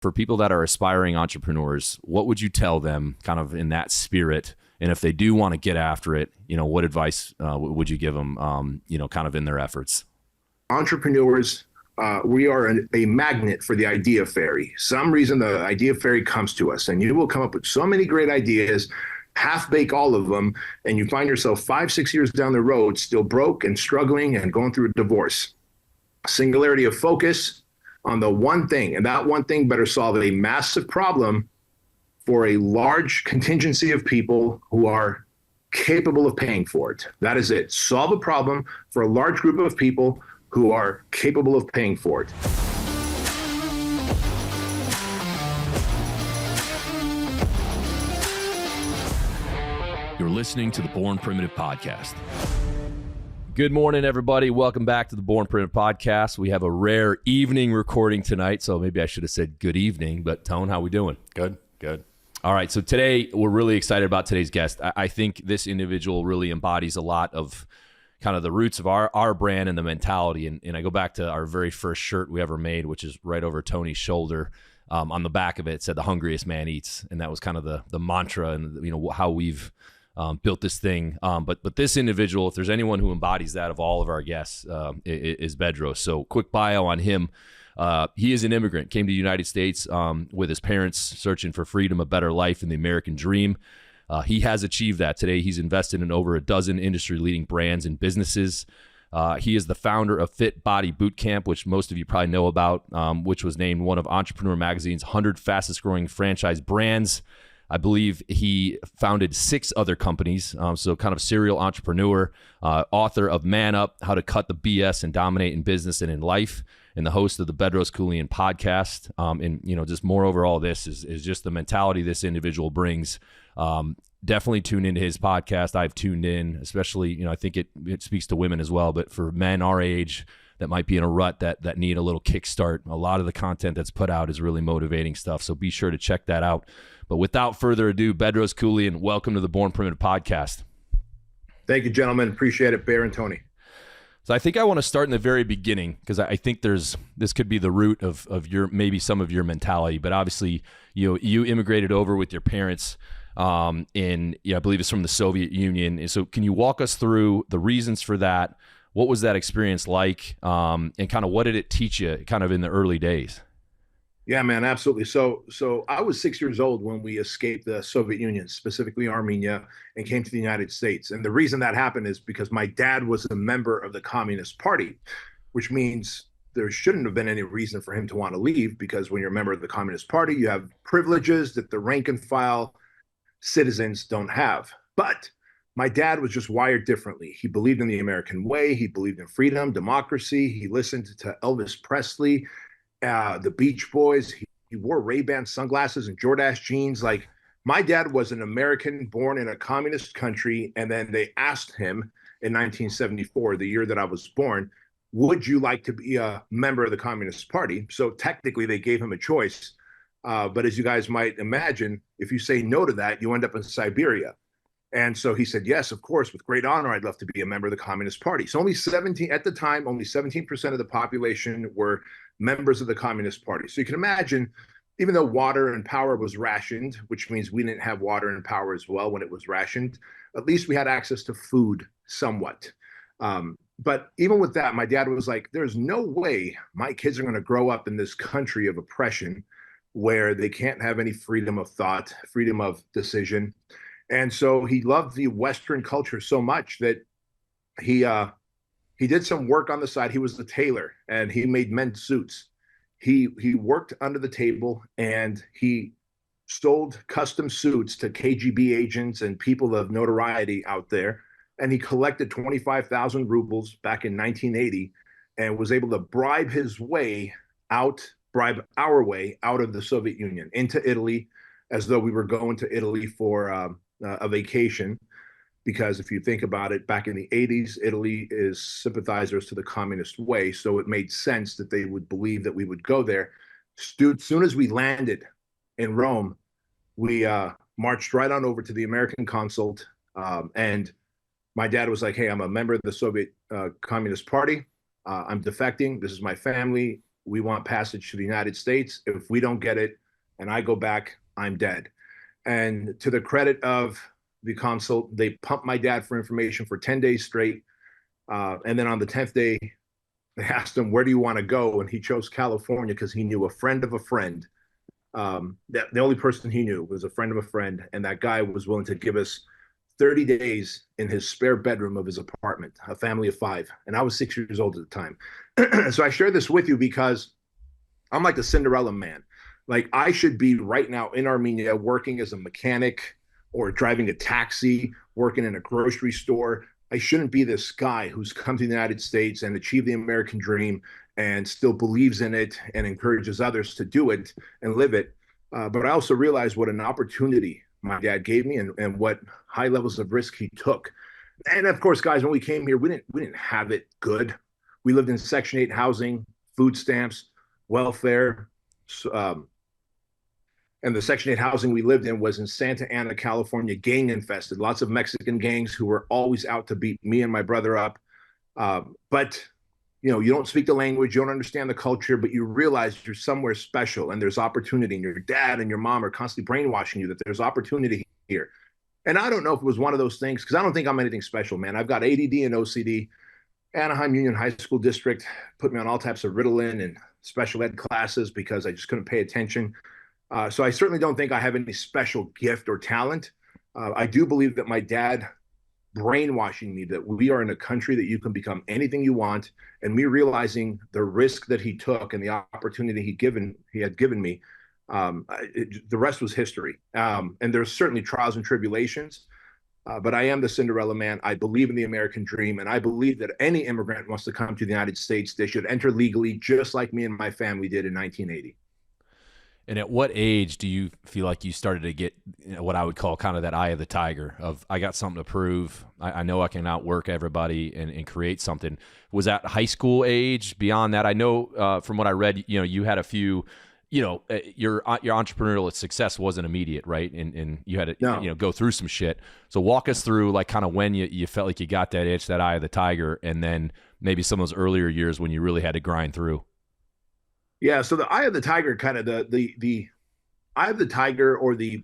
for people that are aspiring entrepreneurs, what would you tell them kind of in that spirit? And if they do want to get after it, what advice would you give them, kind of in their efforts? Entrepreneurs, we are a magnet for the idea fairy. Some reason the idea fairy comes to us, and you will come up with so many great ideas, half bake all of them, and you find yourself 5-6 years down the road, still broke and struggling and going through a divorce. Singularity of focus on the one thing, and that one thing better solve a massive problem for a large contingency of people who are capable of paying for it. That is it. Solve a problem for a large group of people who are capable of paying for it. You're listening to the Born Primitive Podcast. Good morning, everybody. Welcome back to the Born Primitive Podcast. We have a rare evening recording tonight, so maybe I should have said good evening, but Tone, how we doing? Good. All right, so today we're really excited about today's guest. I think this individual really embodies a lot of kind of the roots of our brand and the mentality. And I go back to our very first shirt we ever made, which is right over Tony's shoulder. On the back of it said, "The hungriest man eats." And that was kind of the mantra and how we've built this thing. But this individual, if there's anyone who embodies that of all of our guests, is Bedros. So quick bio on him. He is an immigrant, came to the United States with his parents searching for freedom, a better life, and the American dream. He has achieved that. Today, he's invested in over a dozen industry-leading brands and businesses. He is the founder of Fit Body Bootcamp, which most of you probably know about, which was named one of Entrepreneur Magazine's 100 fastest-growing franchise brands. I believe he founded 6 other companies, so kind of serial entrepreneur, author of Man Up, How to Cut the BS and Dominate in Business and in Life, and the host of the Bedros Keuilian podcast. And just moreover, all this is just the mentality this individual brings. Definitely tune into his podcast. I've tuned in, especially, I think it speaks to women as well, but for men our age that might be in a rut that need a little kickstart, a lot of the content that's put out is really motivating stuff. So be sure to check that out. But without further ado, Bedros Keuilian, welcome to the Born Primitive Podcast. Thank you, gentlemen. Appreciate it, Bear and Tony. So I think I want to start in the very beginning, because I think this could be the root of your, maybe some of your mentality. But obviously, you immigrated over with your parents, I believe it's from the Soviet Union. And so can you walk us through the reasons for that? What was that experience like? And kind of what did it teach you kind of in the early days? Yeah, man, absolutely. So I was 6 years old when we escaped the Soviet Union, specifically Armenia, and came to the United States. And the reason that happened is because my dad was a member of the Communist Party, which means there shouldn't have been any reason for him to want to leave, because when you're a member of the Communist Party, you have privileges that the rank and file citizens don't have. But my dad was just wired differently. He believed in the American way. He believed in freedom, democracy. He listened to Elvis Presley, the Beach Boys. He wore Ray-Ban sunglasses and Jordache jeans. Like, my dad was an American born in a communist country, and then they asked him in 1974, the year that I was born, would you like to be a member of the Communist Party? So technically they gave him a choice. But as you guys might imagine, if you say no to that, you end up in Siberia. And so he said, yes, of course, with great honor, I'd love to be a member of the Communist Party. So only 17% of the population were members of the Communist Party. So you can imagine, even though water and power was rationed, which means we didn't have water and power as well when it was rationed, at least we had access to food somewhat. But even with that, my dad was like, there's no way my kids are going to grow up in this country of oppression where they can't have any freedom of thought, freedom of decision. And so he loved the Western culture so much that he did some work on the side. He was a tailor, and he made men's suits. He worked under the table, and he sold custom suits to KGB agents and people of notoriety out there. And he collected 25,000 rubles back in 1980 and was able to bribe our way out of the Soviet Union into Italy, as though we were going to Italy for a vacation. Because if you think about it, back in the 80s, Italy is sympathizers to the communist way. So it made sense that they would believe that we would go there. As soon as we landed in Rome, we marched right on over to the American consulate. And my dad was like, hey, I'm a member of the Soviet Communist Party. I'm defecting. This is my family. We want passage to the United States. If we don't get it and I go back, I'm dead. And to the credit of the consul, they pumped my dad for information for 10 days straight. And then on the 10th day, they asked him, where do you want to go? And he chose California because he knew a friend of a friend. The only person he knew was a friend of a friend. And that guy was willing to give us 30 days in his spare bedroom of his apartment, a family of 5. And I was 6 years old at the time. So I share this with you because I'm like the Cinderella man. Like I should be right now in Armenia working as a mechanic or driving a taxi, working in a grocery store. I shouldn't be this guy who's come to the United States and achieved the American dream and still believes in it and encourages others to do it and live it. But I also realized what an opportunity my dad gave me and what high levels of risk he took. And of course, guys, when we came here, we didn't have it good. We lived in Section 8 housing, food stamps, welfare. And the Section 8 housing we lived in was in Santa Ana, California, gang infested. Lots of Mexican gangs who were always out to beat me and my brother up. But you know, you don't speak the language, you don't understand the culture, but you realize you're somewhere special and there's opportunity. And your dad and your mom are constantly brainwashing you that there's opportunity here. And I don't know if it was one of those things, because I don't think I'm anything special, man. I've got ADD and OCD. Anaheim Union High School District put me on all types of Ritalin and special ed classes because I just couldn't pay attention. So I certainly don't think I have any special gift or talent. I do believe that my dad brainwashing me that we are in a country that you can become anything you want, and me realizing the risk that he took and the opportunity he had given me, the rest was history. And there's certainly trials and tribulations, but I am the Cinderella man. I believe in the American dream, and I believe that any immigrant wants to come to the United States, they should enter legally, just like me and my family did in 1980. And at what age do you feel like you started to get, you know, what I would call kind of that eye of the tiger of, I got something to prove. I know I can outwork everybody and create something. Was that high school age? Beyond that, I know from what I read, you know, you had a few, you know, your entrepreneurial success wasn't immediate, right? And you had to, you know, go through some shit. So walk us through like kind of when you felt like you got that itch, that eye of the tiger, and then maybe some of those earlier years when you really had to grind through. Yeah, so the eye of the tiger, kind of the eye of the tiger, or the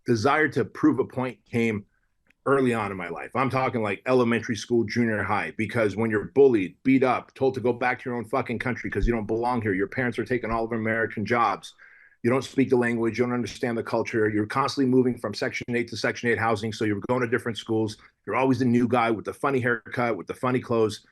desire to prove a point, came early on in my life. I'm talking like elementary school, junior high, because when you're bullied, beat up, told to go back to your own fucking country because you don't belong here, your parents are taking all of American jobs, you don't speak the language, you don't understand the culture, you're constantly moving from Section 8 to Section 8 housing, so you're going to different schools, you're always the new guy with the funny haircut, with the funny clothes.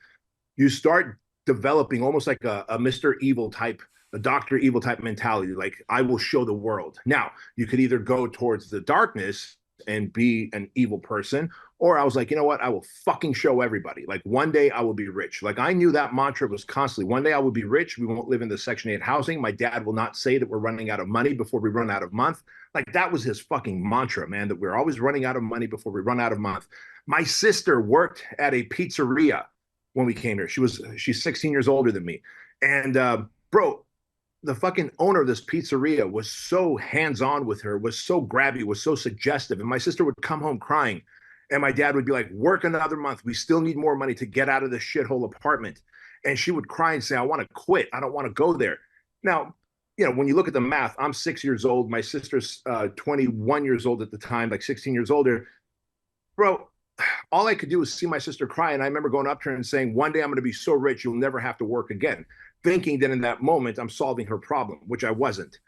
You start developing almost like a Mr. Evil type, a Dr. Evil type mentality. Like, I will show the world. Now, you could either go towards the darkness and be an evil person, or I was like, you know what? I will fucking show everybody. Like, one day I will be rich. Like, I knew that mantra was constantly, one day I will be rich. We won't live in the Section 8 housing. My dad will not say that we're running out of money before we run out of month. Like, that was his fucking mantra, man, that we're always running out of money before we run out of month. My sister worked at a pizzeria when we came here. She's 16 years older than me. And bro, the fucking owner of this pizzeria was so hands-on with her, was so grabby, was so suggestive. And my sister would come home crying. And my dad would be like, work another month. We still need more money to get out of this shithole apartment. And she would cry and say, I want to quit. I don't want to go there. Now, you know, when you look at the math, I'm 6 years old. My sister's 21 years old at the time, like 16 years older. Bro, all I could do was see my sister cry. And I remember going up to her and saying, one day I'm going to be so rich, you'll never have to work again. Thinking that in that moment, I'm solving her problem, which I wasn't.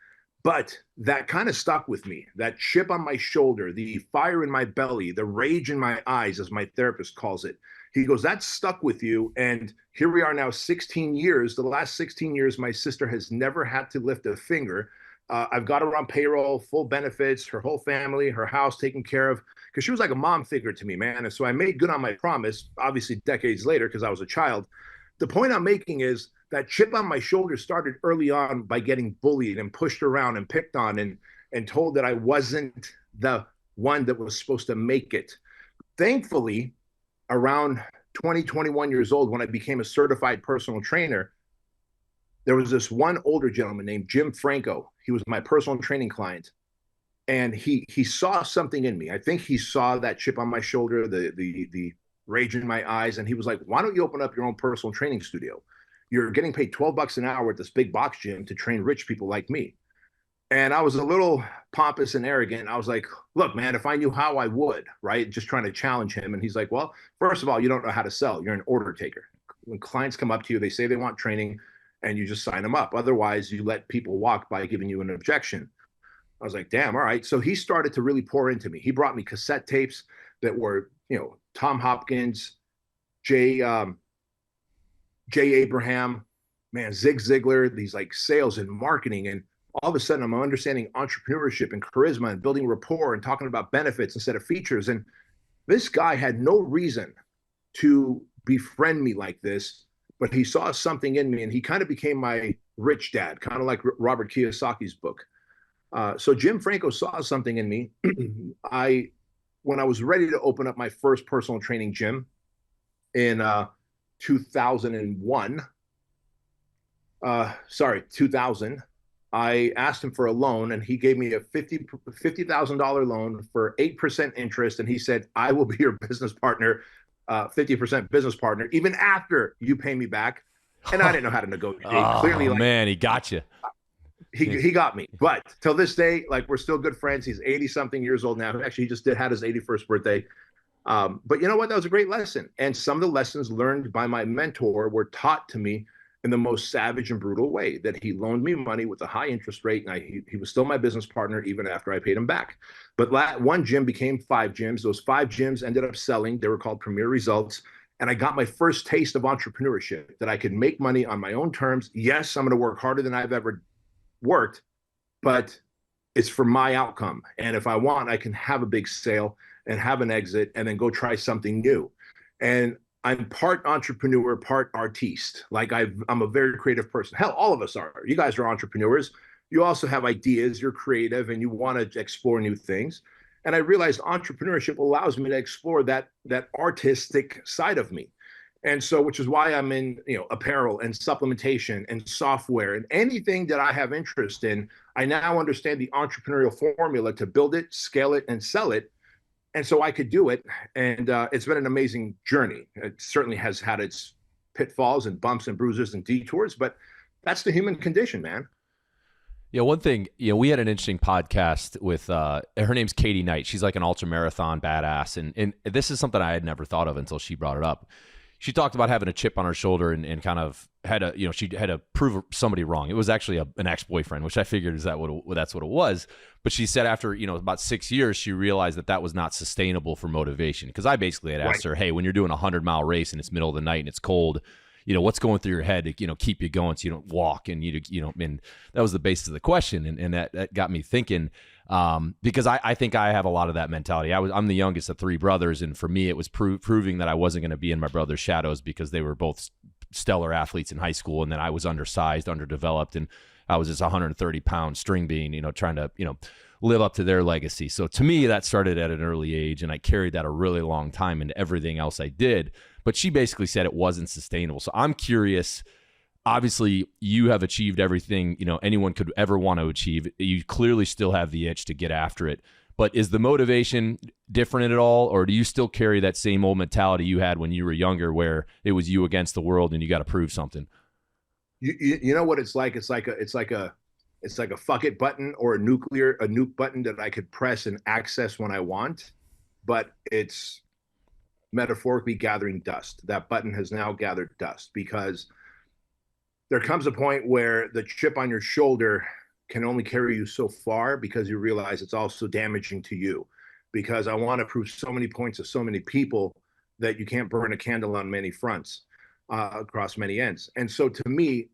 But that kind of stuck with me. That chip on my shoulder, the fire in my belly, the rage in my eyes, as my therapist calls it. He goes, that stuck with you. And here we are now 16 years. The last 16 years, my sister has never had to lift a finger. I've got her on payroll, full benefits, her whole family, her house taken care of, because she was like a mom figure to me, man. And so I made good on my promise, obviously decades later, because I was a child. The point I'm making is that chip on my shoulder started early on by getting bullied and pushed around and picked on and told that I wasn't the one that was supposed to make it. Thankfully, around 20, 21 years old, when I became a certified personal trainer, there was this one older gentleman named Jim Franco. He was my personal training client. And he saw something in me. I think he saw that chip on my shoulder, the rage in my eyes. And he was like, why don't you open up your own personal training studio? you're getting paid $12 an hour at this big box gym to train rich people like me. And I was a little pompous and arrogant. I was like, look, man, if I knew how, I would, right? Just trying to challenge him. And he's like, well, first of all, you don't know how to sell. You're an order taker. When clients come up to you, they say they want training and you just sign them up. Otherwise, you let people walk by giving you an objection. I was like, damn, all right. So he started to really pour into me. He brought me cassette tapes that were, Tom Hopkins, Jay Abraham, man, Zig Ziglar, these like sales and marketing. And all of a sudden I'm understanding entrepreneurship and charisma and building rapport and talking about benefits instead of features. And this guy had no reason to befriend me like this, but he saw something in me and he kind of became my rich dad, kind of like Robert Kiyosaki's book. So Jim Franco saw something in me. When I was ready to open up my first personal training gym in 2000, I asked him for a loan and he gave me a $50,000 loan for 8% interest. And he said, I will be your business partner, 50% business partner, even after you pay me back. And I didn't know how to negotiate. Clearly, man, he got you. He got me. But till this day, like, we're still good friends. He's 80 something years old now. Actually, he just had his 81st birthday. But you know what? That was a great lesson. And some of the lessons learned by my mentor were taught to me in the most savage and brutal way, that he loaned me money with a high interest rate. And he was still my business partner even after I paid him back. But one gym became 5 gyms. Those 5 gyms ended up selling. They were called Premier Results. And I got my first taste of entrepreneurship, that I could make money on my own terms. Yes, I'm going to work harder than I've ever worked, but it's for my outcome. And if I want, I can have a big sale and have an exit and then go try something new. And I'm part entrepreneur, part artiste. Like, I'm a very creative person. Hell, all of us are. You guys are entrepreneurs. You also have ideas, you're creative, and you want to explore new things. And I realized entrepreneurship allows me to explore that artistic side of me. And so, which is why I'm in, apparel and supplementation and software and anything that I have interest in. I now understand the entrepreneurial formula to build it, scale it, and sell it. And so I could do it. And it's been an amazing journey. It certainly has had its pitfalls and bumps and bruises and detours, but that's the human condition, man. Yeah, one thing, we had an interesting podcast with, her name's Katie Knight. She's like an ultra marathon badass. And this is something I had never thought of until she brought it up. She talked about having a chip on her shoulder and kind of had she had to prove somebody wrong. It was actually an ex-boyfriend, which I figured that's what it was. But she said after, about 6 years, she realized that was not sustainable for motivation. Because I basically had asked her, hey, when you're doing a 100-mile race and it's middle of the night and it's cold, what's going through your head to, keep you going so you don't walk? And, and that was the basis of the question. And that got me thinking, because I think I have a lot of that mentality. I'm the youngest of 3 brothers. And for me, it was proving that I wasn't going to be in my brother's shadows, because they were both stellar athletes in high school. And then I was undersized, underdeveloped, and I was this 130-pound string bean, trying to, live up to their legacy. So to me, that started at an early age, and I carried that a really long time into everything else I did. But she basically said it wasn't sustainable. So I'm curious. Obviously, you have achieved everything anyone could ever want to achieve. You clearly still have the itch to get after it. But is the motivation different at all, or do you still carry that same old mentality you had when you were younger, where it was you against the world and you got to prove something? You know what it's like? It's like a fuck it button or a nuke button that I could press and access when I want, but it's metaphorically gathering dust. That button has now gathered dust, because there comes a point where the chip on your shoulder can only carry you so far, because you realize it's also damaging to you. Because I want to prove so many points to so many people that you can't burn a candle on many fronts, across many ends. And so to me,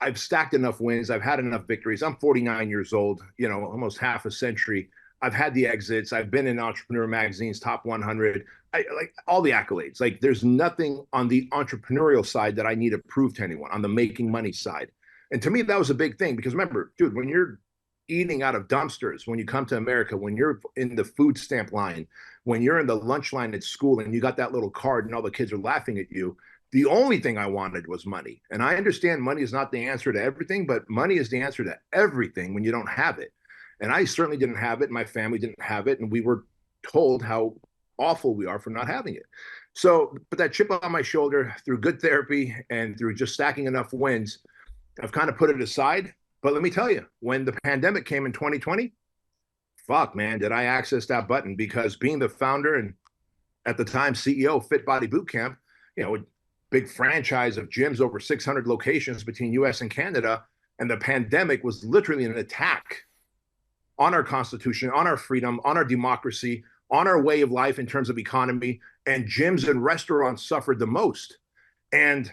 I've stacked enough wins. I've had enough victories. I'm 49 years old, almost half a century. I've had the exits. I've been in Entrepreneur Magazine's top 100. I like all the accolades. Like, there's nothing on the entrepreneurial side that I need to prove to anyone on the making money side. And to me, that was a big thing, because remember, dude, when you're eating out of dumpsters, when you come to America, when you're in the food stamp line, when you're in the lunch line at school and you got that little card and all the kids are laughing at you, the only thing I wanted was money. And I understand money is not the answer to everything, but money is the answer to everything when you don't have it. And I certainly didn't have it. My family didn't have it. And we were told how awful we are for not having it. So, but that chip on my shoulder through good therapy and through just stacking enough wins, I've kind of put it aside. But let me tell you, when the pandemic came in 2020, fuck, man, did I access that button? Because being the founder and at the time CEO of Fit Body Boot Camp, you know, a big franchise of gyms, over 600 locations between US and Canada, and the pandemic was literally an attack on our constitution, on our freedom, on our democracy, on our way of life in terms of economy, and gyms and restaurants suffered the most. And,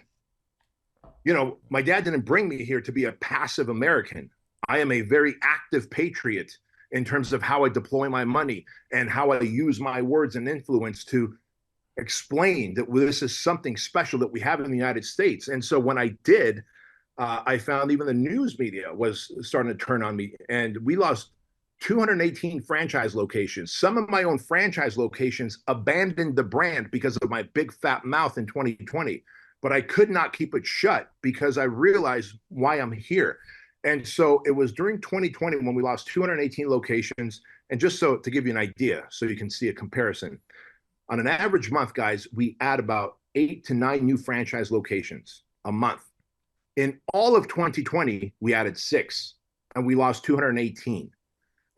you know, my dad didn't bring me here to be a passive American. I am a very active patriot in terms of how I deploy my money and how I use my words and influence to explain that this is something special that we have in the United States. And so when I did, I found even the news media was starting to turn on me, and we lost 218 franchise locations. Some of my own franchise locations abandoned the brand because of my big fat mouth in 2020, but I could not keep it shut because I realized why I'm here. And so it was during 2020 when we lost 218 locations. And just so to give you an idea, so you can see a comparison, on an average month, guys, we add about 8 to 9 new franchise locations a month. In all of 2020, we added 6 and we lost 218.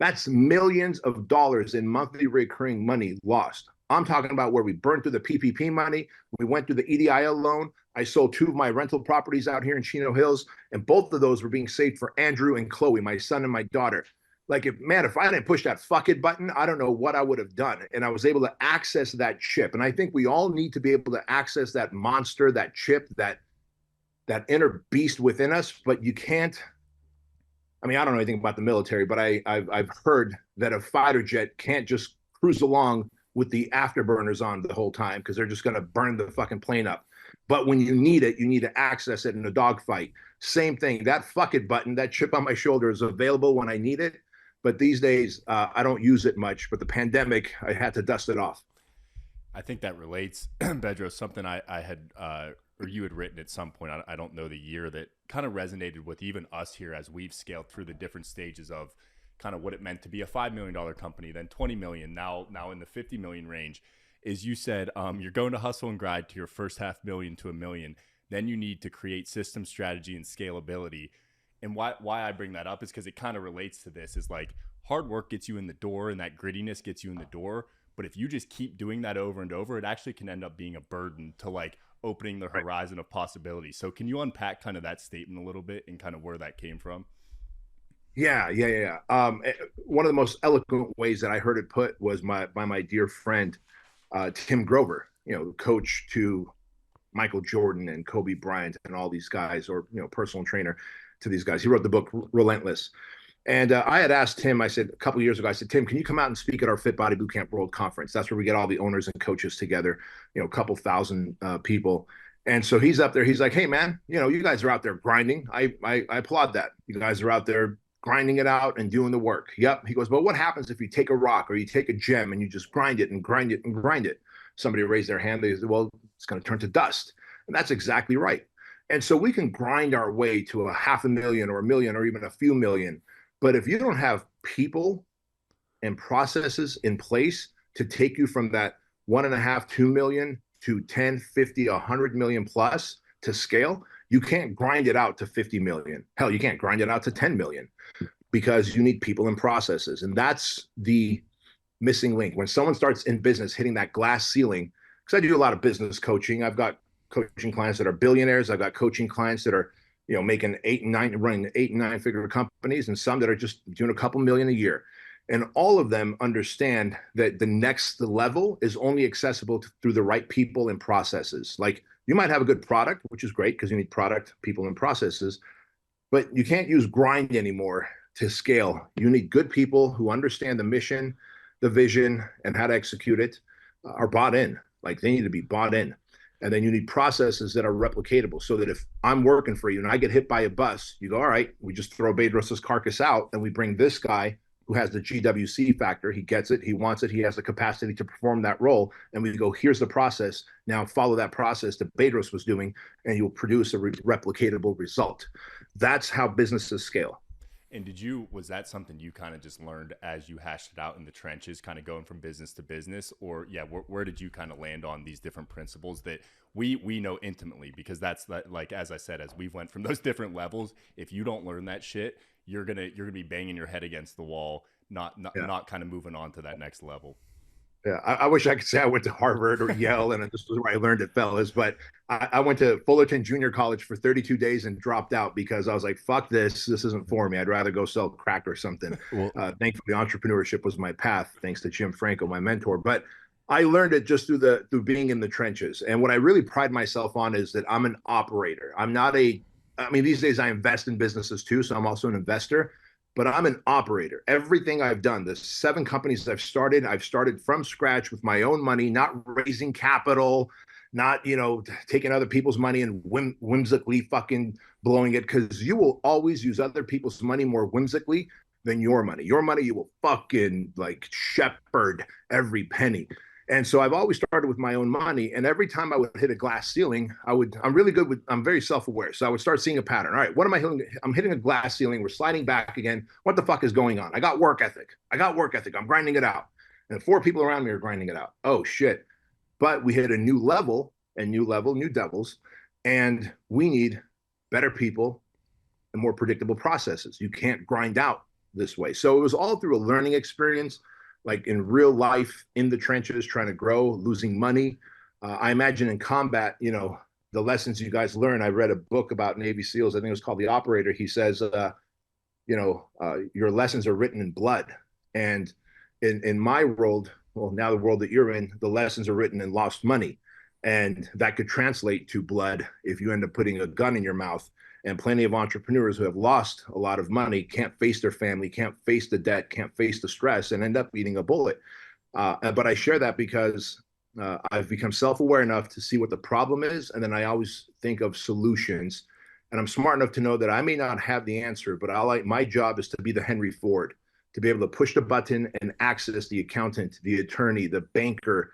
That's millions of dollars in monthly recurring money lost. I'm talking about where we burned through the PPP money. We went through the EDIL loan. I sold 2 of my rental properties out here in Chino Hills, and both of those were being saved for Andrew and Chloe, my son and my daughter. Like, if I didn't push that fuck it button, I don't know what I would have done. And I was able to access that chip. And I think we all need to be able to access that monster, that chip, that inner beast within us. But you can't. I mean, I don't know anything about the military, but I've heard that a fighter jet can't just cruise along with the afterburners on the whole time because they're just going to burn the fucking plane up. But when you need it, you need to access it in a dogfight. Same thing. That fuck it button, that chip on my shoulder is available when I need it. But these days, I don't use it much. But the pandemic, I had to dust it off. I think that relates, Bedros, something I had, or you had written at some point, I don't know the year, that kind of resonated with even us here as we've scaled through the different stages of kind of what it meant to be a $5 million company, then 20 million, now in the 50 million range. Is you said you're going to hustle and grind to your first $500,000 to $1 million. Then you need to create system strategy and scalability. And why I bring that up is because it kind of relates to this, is like hard work gets you in the door and that grittiness gets you in the door. But if you just keep doing that over and over, it actually can end up being a burden to like opening the horizon of possibilities. So can you unpack kind of that statement a little bit and kind of where that came from? Yeah. One of the most eloquent ways that I heard it put was by my dear friend, Tim Grover, you know, coach to Michael Jordan and Kobe Bryant and all these guys, or, you know, personal trainer to these guys. He wrote the book Relentless. And I had asked Tim, I said a couple of years ago, I said, Tim, can you come out and speak at our Fit Body Bootcamp World Conference? That's where we get all the owners and coaches together, you know, a couple thousand people. And so he's up there. He's like, hey, man, you know, you guys are out there grinding. I applaud that. You guys are out there grinding it out and doing the work. Yep. He goes, but what happens if you take a rock or you take a gem and you just grind it and grind it and grind it? Somebody raised their hand. They said, well, it's going to turn to dust. And that's exactly right. And so we can grind our way to a $500,000 or $1 million or even a few million. But if you don't have people and processes in place to take you from that 1.5, 2 million to 10, 50, 100 million plus to scale, you can't grind it out to 50 million. Hell, you can't grind it out to 10 million because you need people and processes. And that's the missing link. When someone starts in business hitting that glass ceiling, because I do a lot of business coaching. I've got coaching clients that are billionaires. I've got coaching clients that are, you know, making running 8 and 9 figure companies, and some that are just doing a couple million a year. And all of them understand that the next level is only accessible through the right people and processes. Like, you might have a good product, which is great because you need product, people, and processes, but you can't use grind anymore to scale. You need good people who understand the mission, the vision, and how to execute it, are bought in. Like, they need to be bought in. And then you need processes that are replicatable, so that if I'm working for you and I get hit by a bus, you go, all right, we just throw Bedros' carcass out and we bring this guy who has the GWC factor. He gets it. He wants it. He has the capacity to perform that role. And we go, here's the process. Now follow that process that Bedros was doing, and you'll produce a replicatable result. That's how businesses scale. And was that something you kind of just learned as you hashed it out in the trenches, kind of going from business to business? Or yeah, where did you kind of land on these different principles that we know intimately? Because that's like, as I said, as we've went from those different levels, if you don't learn that shit, you're gonna be banging your head against the wall, not kind of moving on to that next level. Yeah, I wish I could say I went to Harvard or Yale and this was where I learned it, fellas. But I went to Fullerton Junior College for 32 days and dropped out because I was like, fuck this. This isn't for me. I'd rather go sell crack or something. Well, Thankfully, entrepreneurship was my path, thanks to Jim Franco, my mentor. But I learned it just through being in the trenches. And what I really pride myself on is that I'm an operator. I'm not I mean, these days I invest in businesses too. So I'm also an investor, but I'm an operator. Everything I've done, the 7 companies I've started from scratch with my own money, not raising capital, not, taking other people's money and whimsically fucking blowing it. Cause you will always use other people's money more whimsically than your money. Your money, you will fucking like shepherd every penny. And so I've always started with my own money. And every time I would hit a glass ceiling, I'm very self-aware. So I would start seeing a pattern. All right, what am I hitting? I'm hitting a glass ceiling. We're sliding back again. What the fuck is going on? I got work ethic. I'm grinding it out. And 4 people around me are grinding it out. Oh shit. But we hit a new level, new devils. And we need better people and more predictable processes. You can't grind out this way. So it was all through a learning experience, like in real life, in the trenches, trying to grow, losing money. I imagine in combat, the lessons you guys learn. I read a book about Navy SEALs. I think it was called The Operator. He says, your lessons are written in blood. And in my world, well, now the world that you're in, the lessons are written in lost money. And that could translate to blood if you end up putting a gun in your mouth. And plenty of entrepreneurs who have lost a lot of money can't face their family, can't face the debt, can't face the stress, and end up eating a bullet. But I share that because I've become self-aware enough to see what the problem is, and then I always think of solutions. And I'm smart enough to know that I may not have the answer, but my job is to be the Henry Ford, to be able to push the button and access the accountant, the attorney, the banker,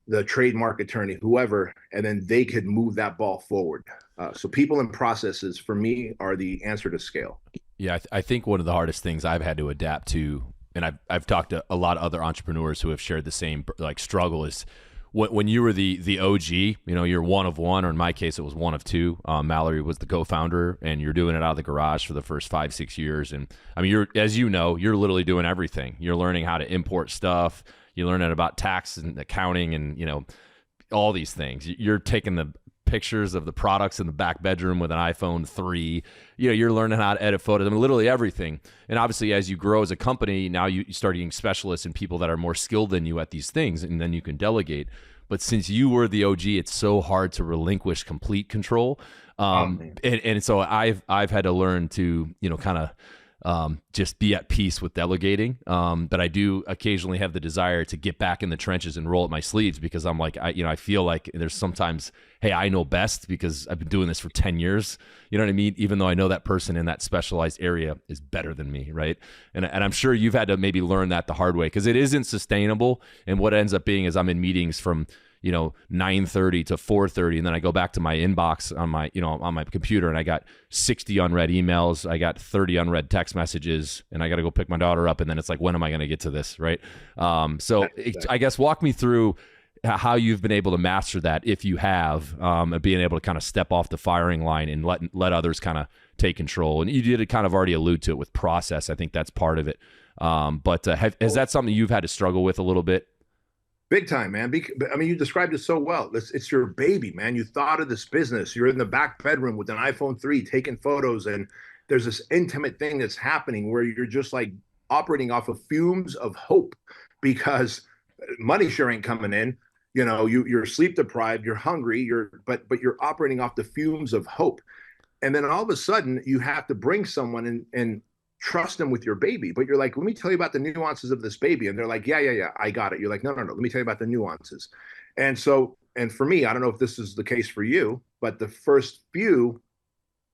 the trademark attorney, whoever, and then they could move that ball forward. So people and processes for me are the answer to scale. Yeah, I think one of the hardest things I've had to adapt to, and I've talked to a lot of other entrepreneurs who have shared the same like struggle, is when you were the OG, you're one of one, or in my case, it was one of two. Mallory was the co-founder, and you're doing it out of the garage for the first 5-6 years. And I mean, you're literally doing everything. You're learning how to import stuff. You're learning about tax and accounting and, all these things. You're taking the pictures of the products in the back bedroom with an iPhone 3. You're learning how to edit photos. I mean, literally everything. And obviously, as you grow as a company, now you start getting specialists and people that are more skilled than you at these things, and then you can delegate. But since you were the OG, it's so hard to relinquish complete control. And so I've had to learn to, kind of just be at peace with delegating. But I do occasionally have the desire to get back in the trenches and roll up my sleeves, because I'm like, I feel like there's sometimes, hey, I know best because I've been doing this for 10 years. You know what I mean? Even though I know that person in that specialized area is better than me, right? And I'm sure you've had to maybe learn that the hard way, because it isn't sustainable. And what ends up being is I'm in meetings from 9:30 to 4:30, and then I go back to my inbox on my computer, and I got 60 unread emails, I got 30 unread text messages, and I got to go pick my daughter up, and then it's like, when am I going to get to this, right? I guess walk me through how you've been able to master that, if you have, and being able to kind of step off the firing line and let others kind of take control. And you did kind of already allude to it with process. I think that's part of it. Is that something you've had to struggle with a little bit? Big time, man. I mean, you described it so well. It's your baby, man. You thought of this business. You're in the back bedroom with an iPhone 3 taking photos, and there's this intimate thing that's happening where you're just like operating off of fumes of hope, because money sure ain't coming in. You're sleep deprived, you're hungry, but you're operating off the fumes of hope. And then all of a sudden you have to bring someone and trust them with your baby. But you're like, let me tell you about the nuances of this baby. And they're like, yeah, I got it. You're like, no, let me tell you about the nuances. And for me, I don't know if this is the case for you, but the first few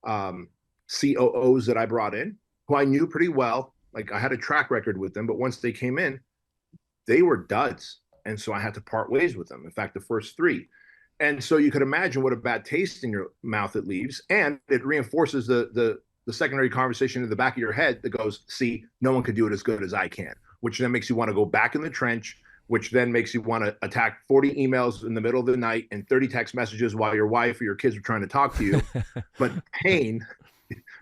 COOs that I brought in, who I knew pretty well, like I had a track record with them, but once they came in, they were duds. And so I had to part ways with them. In fact, the first 3. And so you could imagine what a bad taste in your mouth it leaves. And it reinforces the the secondary conversation in the back of your head that goes, see, no one could do it as good as I can, which then makes you want to go back in the trench, which then makes you want to attack 40 emails in the middle of the night and 30 text messages while your wife or your kids are trying to talk to you. But pain,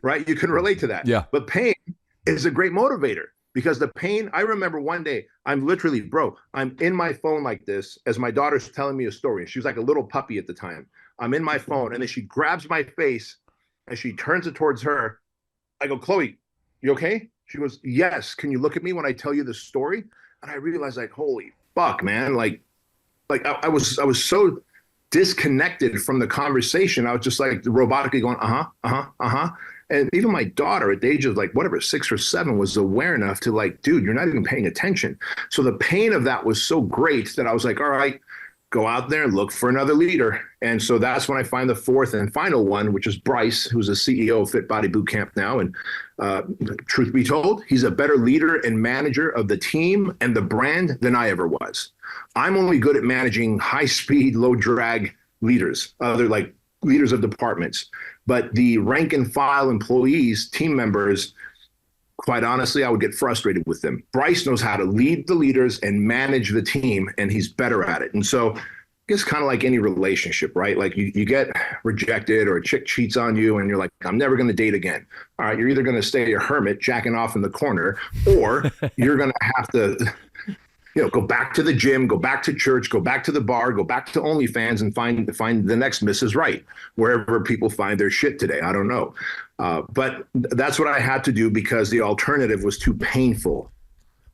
right? You can relate to that. Yeah. But pain is a great motivator, because the pain, I remember one day, I'm literally, bro, I'm in my phone like this as my daughter's telling me a story. She was like a little puppy at the time. I'm in my phone, and then she grabs my face and she turns it towards her. I go, Chloe, you okay? She goes, yes. Can you look at me when I tell you the story? And I realized, like, holy fuck, man. Like I was so disconnected from the conversation. I was just like robotically going, And even my daughter at the age of like whatever, 6 or 7 was aware enough to like, dude, you're not even paying attention. So the pain of that was so great that I was like, all right, go out there and look for another leader. And so that's when I find the fourth and final one, which is Bryce, who's the CEO of Fit Body Boot Camp now. And truth be told, he's a better leader and manager of the team and the brand than I ever was. I'm only good at managing high speed, low drag leaders, other like leaders of departments. But the rank and file employees, team members, quite honestly, I would get frustrated with them. Bryce knows how to lead the leaders and manage the team, and he's better at it. And so it's kind of like any relationship, right? Like you get rejected or a chick cheats on you and you're like, I'm never going to date again. All right, you're either going to stay a hermit jacking off in the corner, or you're going to have to go back to the gym, go back to church, go back to the bar, go back to OnlyFans and find the next Mrs. Right, wherever people find their shit today. I don't know. But that's what I had to do because the alternative was too painful.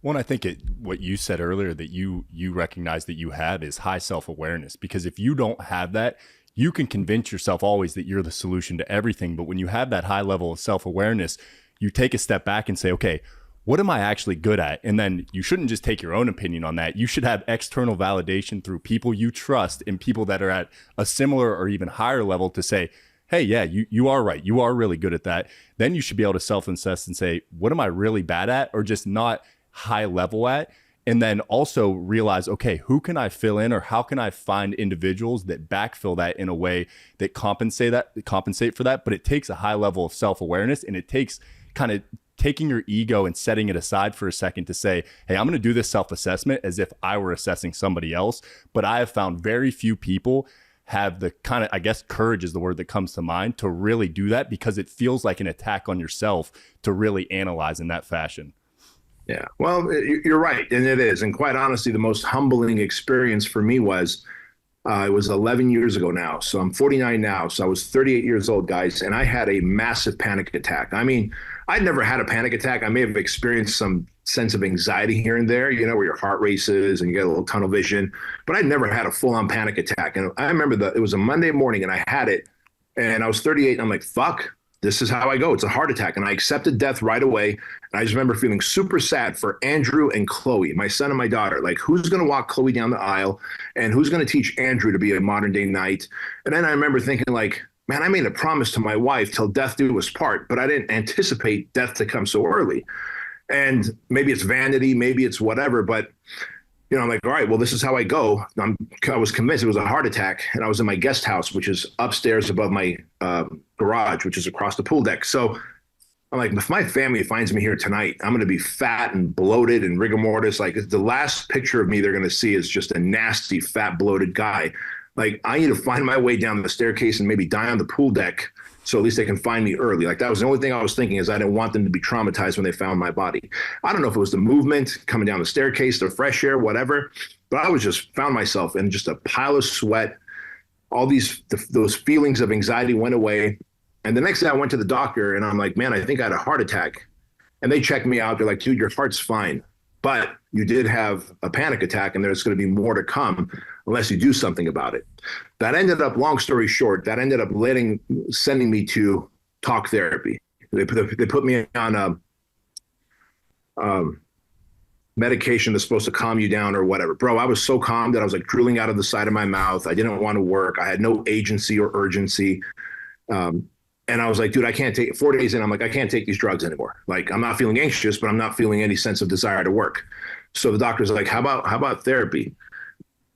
Well, I think what you said earlier that you recognize that you have is high self-awareness, because if you don't have that, you can convince yourself always that you're the solution to everything. But when you have that high level of self-awareness, you take a step back and say, okay, what am I actually good at? And then you shouldn't just take your own opinion on that. You should have external validation through people you trust and people that are at a similar or even higher level to say, hey, yeah, you are right. You are really good at that. Then you should be able to self-assess and say, what am I really bad at or just not high level at? And then also realize, okay, who can I fill in, or how can I find individuals that backfill that in a way that compensate for that? But it takes a high level of self-awareness, and it takes kind of taking your ego and setting it aside for a second to say, hey, I'm going to do this self-assessment as if I were assessing somebody else. But I have found very few people have the kind of, I guess, courage is the word that comes to mind, to really do that, because it feels like an attack on yourself to really analyze in that fashion. Yeah, well, you're right. And it is. And quite honestly, the most humbling experience for me was, it was 11 years ago now. So I'm 49 now. So I was 38 years old, guys. And I had a massive panic attack. I mean, I'd never had a panic attack. I may have experienced some sense of anxiety here and there, where your heart races and you get a little tunnel vision, but I'd never had a full on panic attack. And I remember it was a Monday morning and I had it, and I was 38 and I'm like, fuck, this is how I go. It's a heart attack. And I accepted death right away. And I just remember feeling super sad for Andrew and Chloe, my son and my daughter. Like, who's going to walk Chloe down the aisle, and who's going to teach Andrew to be a modern day knight? And then I remember thinking, like, man, I made a promise to my wife till death do us part, but I didn't anticipate death to come so early. And maybe it's vanity, maybe it's whatever, but I'm like, all right, well, this is how I go. I was convinced it was a heart attack, and I was in my guest house, which is upstairs above my garage, which is across the pool deck. So I'm like, if my family finds me here tonight, I'm going to be fat and bloated and rigor mortis. Like, the last picture of me they're going to see is just a nasty, fat, bloated guy. Like, I need to find my way down the staircase and maybe die on the pool deck, so at least they can find me early. Like, that was the only thing I was thinking, is I didn't want them to be traumatized when they found my body. I don't know if it was the movement, coming down the staircase, the fresh air, whatever, but I was just found myself in just a pile of sweat. All those feelings of anxiety went away. And the next day I went to the doctor and I'm like, man, I think I had a heart attack. And they checked me out. They're like, dude, your heart's fine, but you did have a panic attack, and there's going to be more to come unless you do something about it. That ended up, long story short, sending me to talk therapy. They put me on a medication that's supposed to calm you down or whatever. Bro, I was so calm that I was like drooling out of the side of my mouth. I didn't want to work. I had no agency or urgency. And I was like, dude, I can't take it. 4 days in, I'm like, I can't take these drugs anymore. Like, I'm not feeling anxious, but I'm not feeling any sense of desire to work. So the doctor's like, how about therapy?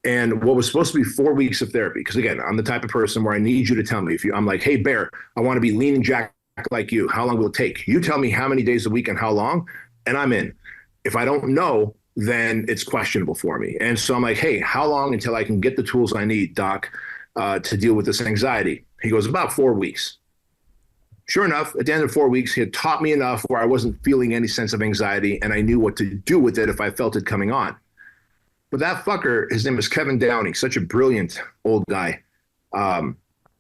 And what was supposed to be 4 weeks of therapy, because again, I'm the type of person where I need you to tell me I'm like, hey, Bear, I want to be lean and jacked like you. How long will it take? You tell me how many days a week and how long, and I'm in. If I don't know, then it's questionable for me. And so I'm like, hey, how long until I can get the tools I need, doc, to deal with this anxiety? He goes, about 4 weeks. Sure enough, at the end of 4 weeks, he had taught me enough where I wasn't feeling any sense of anxiety, and I knew what to do with it if I felt it coming on. But that fucker, his name is Kevin Downey, such a brilliant old guy.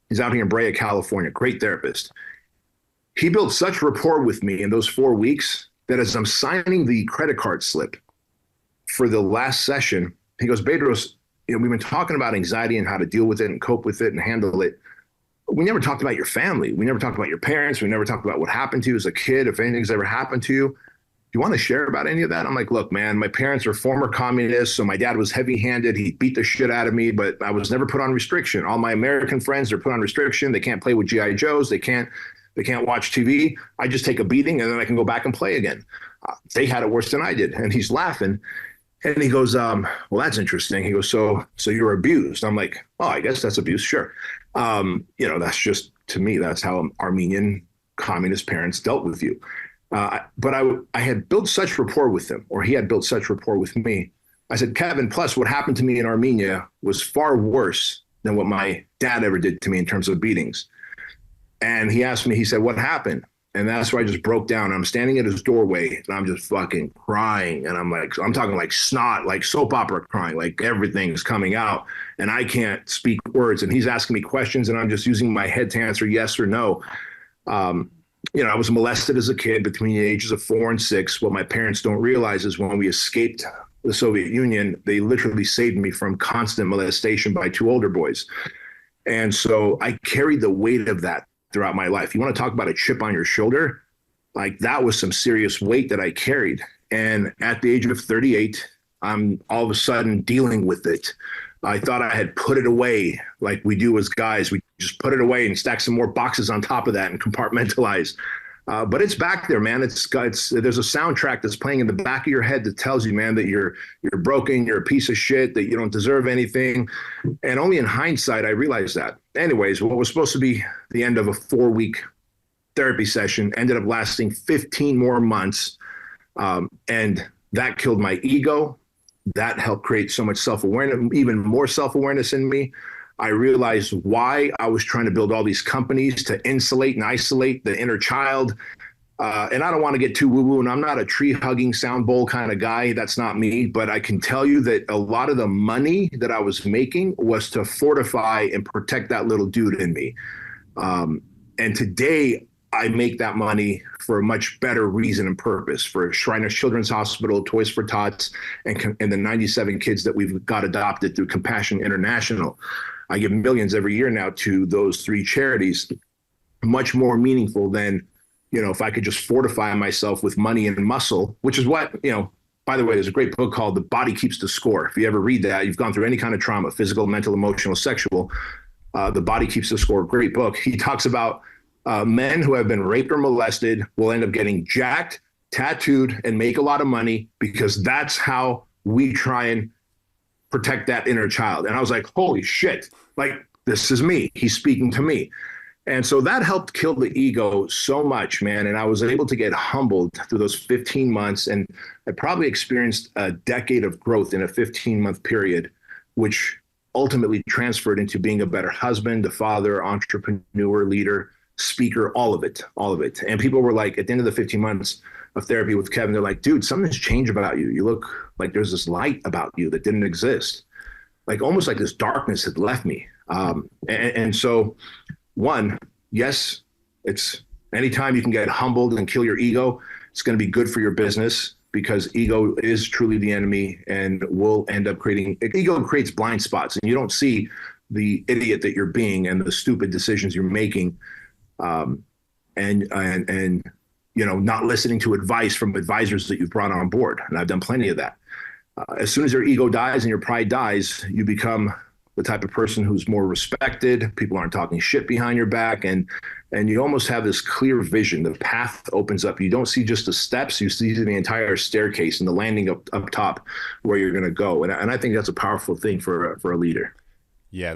He's out here in Brea, California, great therapist. He built such rapport with me in those 4 weeks that as I'm signing the credit card slip for the last session, he goes, Bedros, we've been talking about anxiety and how to deal with it and cope with it and handle it. We never talked about your family. We never talked about your parents. We never talked about what happened to you as a kid, if anything's ever happened to you. Do you want to share about any of that? I'm like, look, man, my parents are former communists, so my dad was heavy-handed. He beat the shit out of me, but I was never put on restriction. All my American friends are put on restriction. They can't play with G.I. Joes. They can't watch TV. I just take a beating, and then I can go back and play again. They had it worse than I did. And he's laughing. And he goes, well, that's interesting. He goes, so you're abused. I'm like, oh, I guess that's abuse. Sure. That's just, to me, that's how Armenian communist parents dealt with you. But I had built such rapport with him, or he had built such rapport with me. I said, Kevin, plus what happened to me in Armenia was far worse than what my dad ever did to me in terms of beatings. And he asked me, he said, what happened? And that's where I just broke down. I'm standing at his doorway and I'm just fucking crying. And I'm talking like snot, like soap opera crying, like everything's coming out and I can't speak words. And he's asking me questions and I'm just using my head to answer yes or no. I was molested as a kid between the ages of 4 and 6. What my parents don't realize is when we escaped the Soviet Union, they literally saved me from constant molestation by 2 older boys. And so I carried the weight of that throughout my life. You want to talk about a chip on your shoulder? Like that was some serious weight that I carried. And at the age of 38, I'm all of a sudden dealing with it. I thought I had put it away like we do as guys. We just put it away and stack some more boxes on top of that and compartmentalize. But it's back there, man. There's a soundtrack that's playing in the back of your head that tells you, man, that you're broken, you're a piece of shit, that you don't deserve anything. And only in hindsight, I realized that. Anyways, what was supposed to be the end of a 4-week therapy session ended up lasting 15 more months. And that killed my ego. That helped create so much self-awareness, even more self-awareness in me. I realized why I was trying to build all these companies to insulate and isolate the inner child. And I don't want to get too woo-woo, and I'm not a tree-hugging sound bowl kind of guy. That's not me. But I can tell you that a lot of the money that I was making was to fortify and protect that little dude in me. And today, I make that money for a much better reason and purpose, for Shriners Children's Hospital, Toys for Tots, and the 97 kids that we've got adopted through Compassion International. I give millions every year now to those 3 charities, much more meaningful than, if I could just fortify myself with money and muscle, which is what, by the way, there's a great book called The Body Keeps the Score. If you ever read that, you've gone through any kind of trauma, physical, mental, emotional, sexual, The Body Keeps the Score, great book. He talks about men who have been raped or molested will end up getting jacked, tattooed, and make a lot of money because that's how we try and protect that inner child. And I was like, holy shit, like this is me. He's speaking to me. And so that helped kill the ego so much, man. And I was able to get humbled through those 15 months. And I probably experienced a decade of growth in a 15-month period, which ultimately transferred into being a better husband, a father, entrepreneur, leader, speaker, all of it. And people were like, at the end of the 15 months of therapy with Kevin, they're like, dude, something's changed about you. You look like there's this light about you that didn't exist. Like almost like this darkness had left me. And so one, yes, it's anytime you can get humbled and kill your ego, it's going to be good for your business because ego is truly the enemy and will end up ego creates blind spots and you don't see the idiot that you're being and the stupid decisions you're making. And not listening to advice from advisors that you've brought on board. And I've done plenty of that. As soon as your ego dies and your pride dies, you become the type of person who's more respected. People aren't talking shit behind your back. And you almost have this clear vision. The path opens up. You don't see just the steps. You see the entire staircase and the landing up top where you're going to go. And I think that's a powerful thing for a leader. Yeah,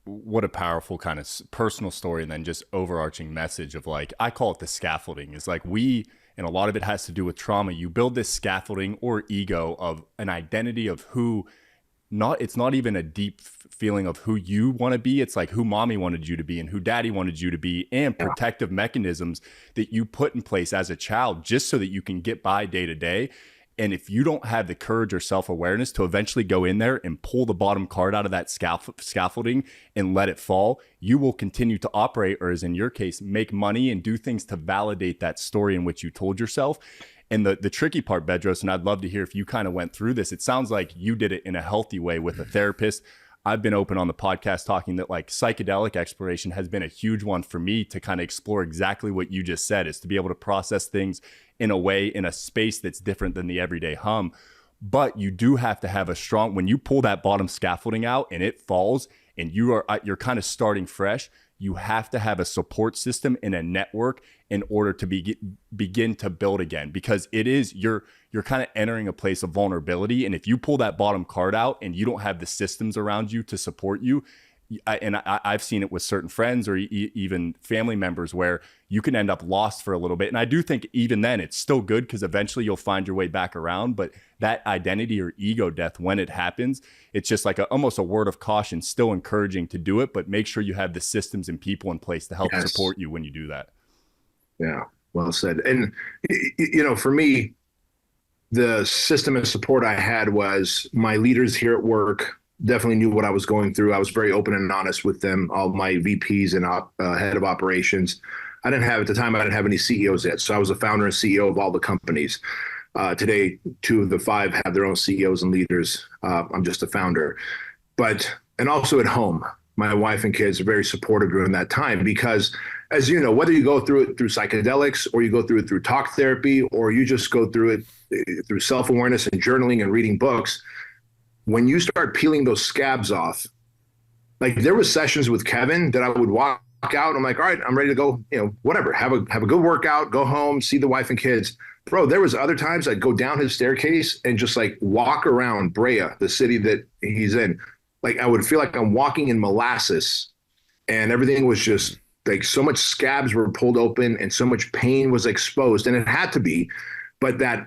what a powerful kind of personal story, and then just overarching message of like, I call it the scaffolding. Is like and a lot of it has to do with trauma. You build this scaffolding or ego of an identity of who, it's not even a deep feeling of who you want to be. It's like who mommy wanted you to be and who daddy wanted you to be, and protective mechanisms that you put in place as a child just so that you can get by day to day. And if you don't have the courage or self-awareness to eventually go in there and pull the bottom card out of that scaffolding and let it fall, you will continue to operate, or as in your case, make money and do things to validate that story in which you told yourself. And the tricky part, Bedros, and I'd love to hear if you kind of went through this, it sounds like you did it in a healthy way with a therapist. I've been open on the podcast talking that like psychedelic exploration has been a huge one for me to kind of explore exactly what you just said, is to be able to process things in a way, in a space that's different than the everyday hum. But you do have to have a strong, when you pull that bottom scaffolding out and it falls and you're kind of starting fresh, you have to have a support system and a network in order to begin to build again, because you're kind of entering a place of vulnerability. And if you pull that bottom card out and you don't have the systems around you to support you, I've seen it with certain friends or even family members where you can end up lost for a little bit. And I do think even then it's still good, because eventually you'll find your way back around. But that identity or ego death, when it happens, it's just like almost a word of caution, still encouraging to do it, but make sure you have the systems and people in place to help support you when you do that. Yeah, well said. And, for me, the system of support I had was my leaders here at work definitely knew what I was going through. I was very open and honest with them, all my VPs and head of operations. At the time, I didn't have any CEOs yet. So I was the founder and CEO of all the companies. Today, 2 of the 5 have their own CEOs and leaders. I'm just a founder. And also at home, my wife and kids are very supportive during that time, because as you know, whether you go through it through psychedelics or you go through it through talk therapy, or you just go through it through self-awareness and journaling and reading books, when you start peeling those scabs off, like there were sessions with Kevin that I would walk out and I'm like, all right, I'm ready to go, whatever, have a good workout, go home, see the wife and kids. Bro, there was other times I'd go down his staircase and just like walk around Brea, the city that he's in. Like I would feel like I'm walking in molasses, and everything was just like so much scabs were pulled open and so much pain was exposed, and it had to be. But that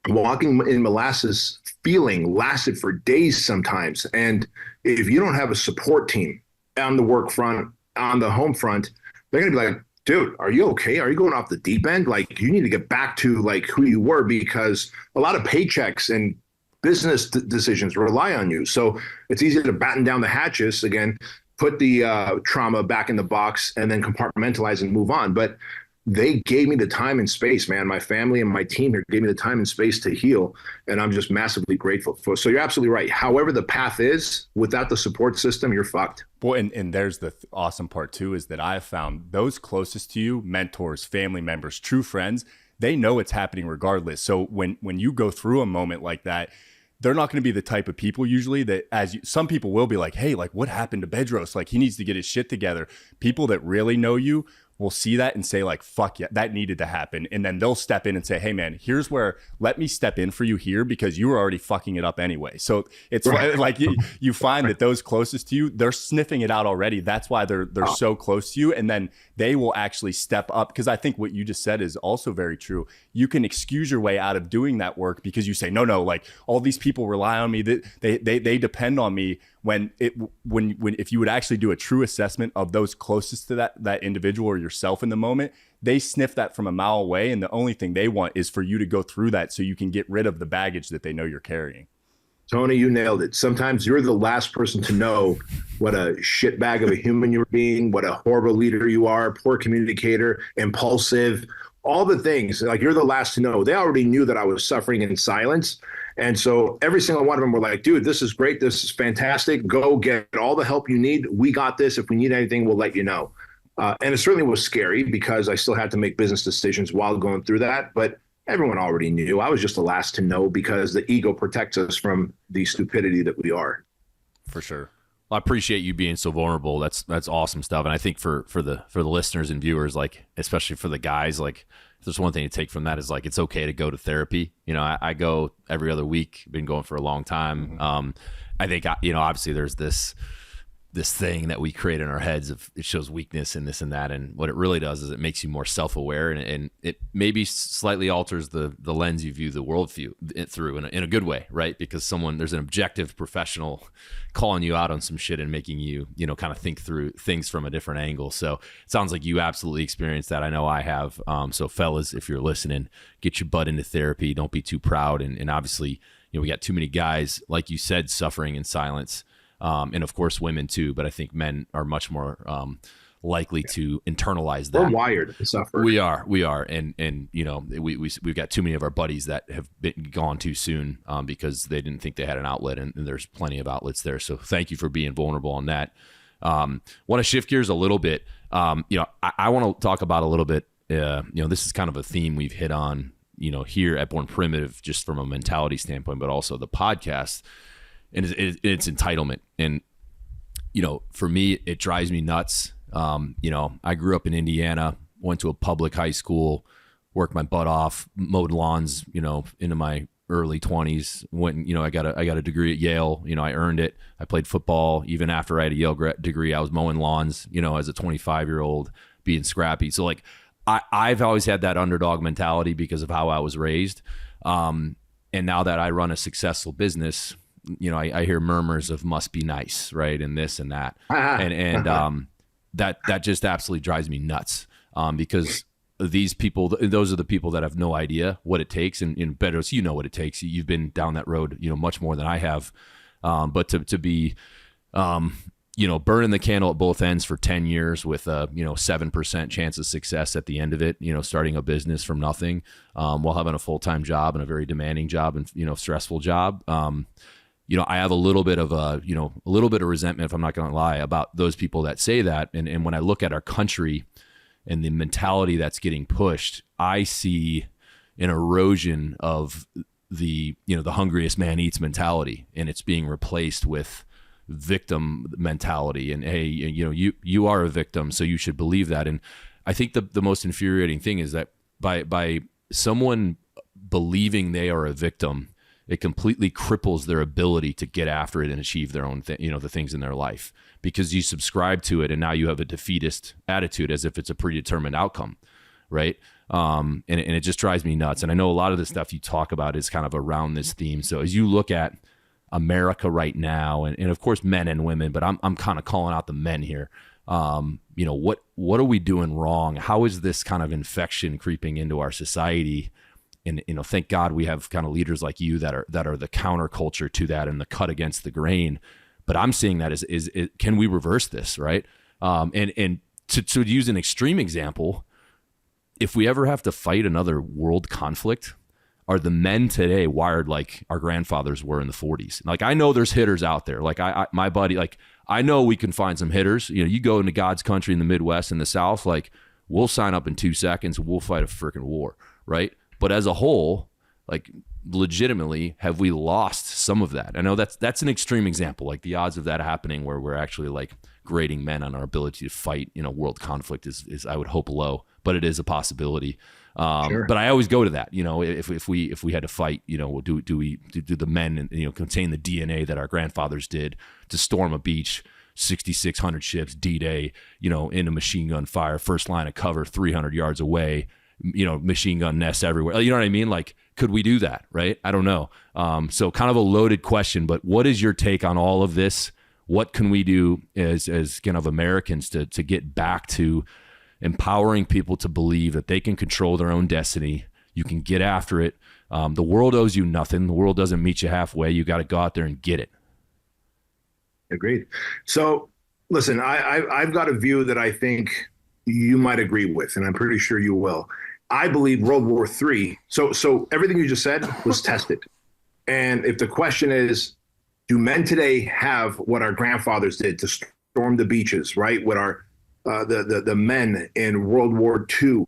walking in molasses feeling lasted for days sometimes. And if you don't have a support team on the work front, on the home front, they're going to be like, dude, are you okay? Are you going off the deep end? Like, you need to get back to like who you were, because a lot of paychecks and business decisions rely on you. So it's easy to batten down the hatches again, put the trauma back in the box, and then compartmentalize and move on. But they gave me the time and space, man. My family and my team here gave me the time and space to heal. And I'm just massively grateful for. So you're absolutely right. However the path is, without the support system, you're fucked. Boy, and there's the awesome part too, is that I've found those closest to you, mentors, family members, true friends, they know it's happening regardless. So when you go through a moment like that, they're not going to be the type of people usually that, some people will be like, hey, like what happened to Bedros? Like he needs to get his shit together. People that really know you will see that and say like, fuck yeah, that needed to happen. And then they'll step in and say, hey man, here's where, let me step in for you here, because you were already fucking it up anyway. So it's like you find that those closest to you, they're sniffing it out already. That's why they're so close to you. And then they will actually step up. Because I think what you just said is also very true. You can excuse your way out of doing that work because you say, no, like all these people rely on me, that they depend on me. When if you would actually do a true assessment of those closest to that individual or yourself in the moment, they sniff that from a mile away, and the only thing they want is for you to go through that so you can get rid of the baggage that they know you're carrying. Tony, you nailed it. Sometimes you're the last person to know what a shitbag of a human you're being, what a horrible leader you are, poor communicator, impulsive, all the things. Like, you're the last to know. They already knew that I was suffering in silence. And so every single one of them were like, dude, this is great. This is fantastic. Go get all the help you need. We got this. If we need anything, we'll let you know. And it certainly was scary because I still had to make business decisions while going through that. But everyone already knew. I was just the last to know because the ego protects us from the stupidity that we are. For sure. Well, I appreciate you being so vulnerable. That's awesome stuff. And I think for the listeners and viewers, like, especially for the guys, like, if there's one thing to take from that is like, it's okay to go to therapy. You know, I go every other week, been going for a long time. I think, obviously there's this this thing that we create in our heads of it shows weakness and this and that. And what it really does is it makes you more self-aware, and it maybe slightly alters the lens you view the world through in a good way, right? Because there's an objective professional calling you out on some shit and making you, kind of think through things from a different angle. So it sounds like you absolutely experienced that. I know I have. So fellas, if you're listening, get your butt into therapy. Don't be too proud. And obviously, we got too many guys, like you said, suffering in silence. And of course, women too, but I think men are much more likely to internalize that. We're wired to suffer. We are, and we've got too many of our buddies that have been gone too soon because they didn't think they had an outlet, and there's plenty of outlets there. So thank you for being vulnerable on that. Want to shift gears a little bit. I want to talk about a little bit. This is kind of a theme we've hit on, here at Born Primitive, just from a mentality standpoint, but also the podcast. And it's entitlement. And, for me, it drives me nuts. I grew up in Indiana, went to a public high school, worked my butt off, mowed lawns, into my early 20s. I got a degree at Yale. I earned it. I played football. Even after I had a Yale degree, I was mowing lawns, as a 25-year-old, being scrappy. So like, I've always had that underdog mentality because of how I was raised. And now that I run a successful business, I hear murmurs of must be nice, right? And this and that. And that just absolutely drives me nuts. Because these people, those are the people that have no idea what it takes. And Bedros, what it takes. You've been down that road, much more than I have. But to be, burning the candle at both ends for 10 years with a, 7% chance of success at the end of it, starting a business from nothing, while having a full-time job and a very demanding job and, stressful job. I have a little bit of resentment, if I'm not going to lie, about those people that say that. And when I look at our country and the mentality that's getting pushed, I see an erosion of the hungriest man eats mentality, and it's being replaced with victim mentality. And hey, you are a victim, so you should believe that. And I think the most infuriating thing is that by someone believing they are a victim, it completely cripples their ability to get after it and achieve their own the things in their life, because you subscribe to it and now you have a defeatist attitude as if it's a predetermined outcome, right? And it just drives me nuts. And I know a lot of the stuff you talk about is kind of around this theme. So as you look at America right now, and of course men and women, but I'm kind of calling out the men here. What are we doing wrong? How is this kind of infection creeping into our society? And thank God we have kind of leaders like you that are the counterculture to that and the cut against the grain. But I'm seeing that is can we reverse this, right? And to use an extreme example, if we ever have to fight another world conflict, are the men today wired like our grandfathers were in the 40s? Like, I know there's hitters out there. Like my buddy, like I know we can find some hitters. You go into God's country in the Midwest and the South, like we'll sign up in 2 seconds. We'll fight a freaking war, right? But as a whole, like legitimately, have we lost some of that? I know that's an extreme example. Like the odds of that happening where we're actually like grading men on our ability to fight, world conflict is I would hope low, but it is a possibility. Sure. But I always go to that, if we had to fight, do the men, contain the DNA that our grandfathers did to storm a beach, 6,600 ships, D-Day, in a machine gun fire, first line of cover, 300 yards away, machine gun nests everywhere. You know what I mean? Like, could we do that? Right? I don't know. So kind of a loaded question, but what is your take on all of this? What can we do as kind of Americans to get back to empowering people to believe that they can control their own destiny? You can get after it. The world owes you nothing. The world doesn't meet you halfway. You got to go out there and get it. Agreed. So listen, I've got a view that I think you might agree with, and I'm pretty sure you will. I believe World War III. So everything you just said was tested. And if the question is, do men today have what our grandfathers did to storm the beaches, right? What our the men in World War II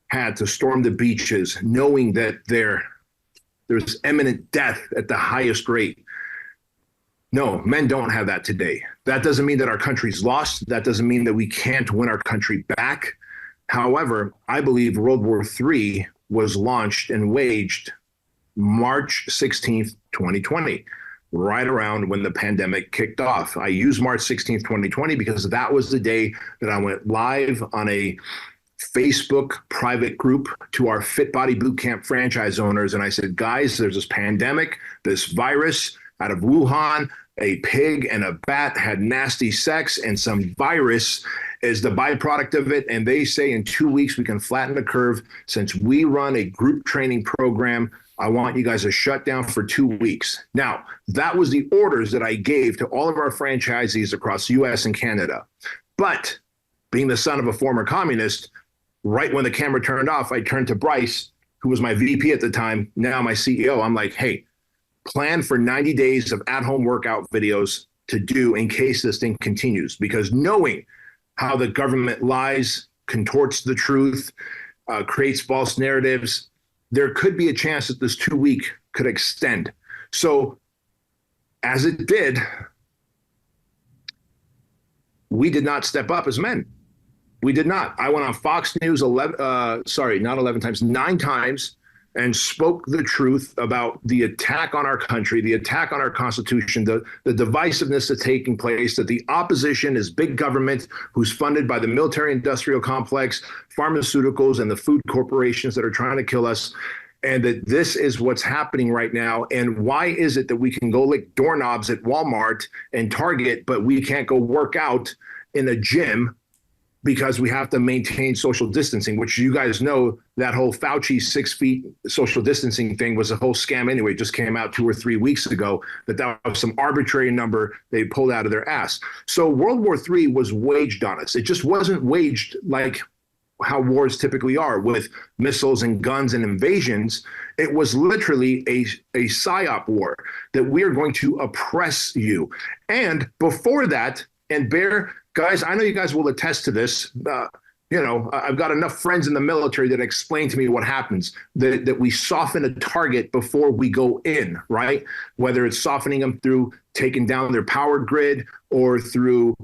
had to storm the beaches, knowing that there's imminent death at the highest rate. No, men don't have that today. That doesn't mean that our country's lost. That doesn't mean that we can't win our country back. However, I believe World War III was launched and waged March 16th, 2020. right around when the pandemic kicked off. I used March 16th, 2020, because that was the day that I went live on a Facebook private group to our Fit Body Bootcamp franchise owners. And I said, guys, there's this pandemic, this virus out of Wuhan. A pig and a bat had nasty sex, and some virus is the byproduct of it. And they say in 2 weeks, we can flatten the curve. Since we run a group training program, I want you guys to shut down for 2 weeks. Now, that was the orders that I gave to all of our franchisees across the US and Canada. But being the son of a former communist, right when the camera turned off, I turned to Bryce, who was my VP at the time, now my CEO. I'm like, hey, plan for 90 days of at-home workout videos to do in case this thing continues. Because knowing how the government lies, contorts the truth, creates false narratives, there could be a chance that this 2 week could extend. So as it did, we did not step up as men. We did not. I went on Fox News 9 times, and spoke the truth about the attack on our country, the attack on our Constitution, the divisiveness that's taking place, that the opposition is big government who's funded by the military-industrial complex, pharmaceuticals, and the food corporations that are trying to kill us, and that this is what's happening right now. And why is it that we can go lick doorknobs at Walmart and Target, but we can't go work out in a gym because we have to maintain social distancing, which you guys know that whole Fauci 6 feet social distancing thing was a whole scam anyway. It just came out 2 or 3 weeks ago that was some arbitrary number they pulled out of their ass. So World War III was waged on us. It just wasn't waged like how wars typically are with missiles and guns and invasions. It was literally a psyop war that we are going to oppress you. And before that, and Bear, guys, I know you guys will attest to this. I've got enough friends in the military that explain to me what happens, that we soften a target before we go in, right? Whether it's softening them through taking down their power grid or through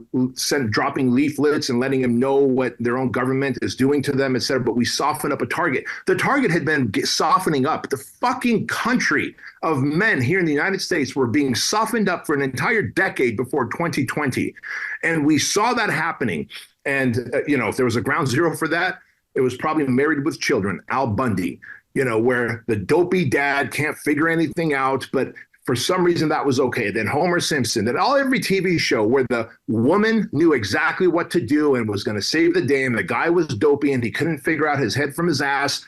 dropping leaflets and letting them know what their own government is doing to them, et cetera. But we soften up a target. The target had been softening up. The fucking country of men here in the United States were being softened up for an entire decade before 2020. And we saw that happening. And, if there was a ground zero for that, it was probably Married with Children, Al Bundy, where the dopey dad can't figure anything out, but for some reason that was okay. Then Homer Simpson, every TV show where the woman knew exactly what to do and was going to save the day, and the guy was dopey and he couldn't figure out his head from his ass.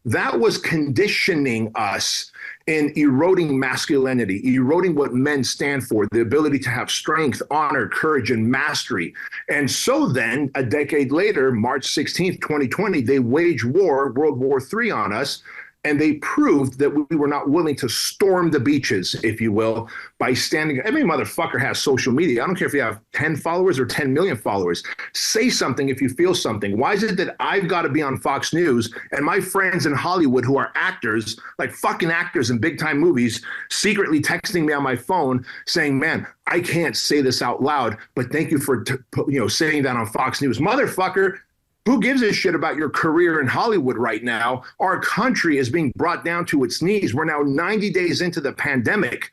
That was conditioning us in eroding masculinity, eroding what men stand for, the ability to have strength, honor, courage, and mastery. And so then, a decade later, March 16th, 2020, they waged war, World War III on us, and they proved that we were not willing to storm the beaches, if you will, by standing. Every motherfucker has social media. I don't care if you have 10 followers or 10 million followers. Say something if you feel something. Why is it that I've got to be on Fox News and my friends in Hollywood who are actors, like fucking actors in big time movies, secretly texting me on my phone saying, man, I can't say this out loud, but thank you for saying that on Fox News. Motherfucker, who gives a shit about your career in Hollywood right now? Our country is being brought down to its knees. We're now 90 days into the pandemic.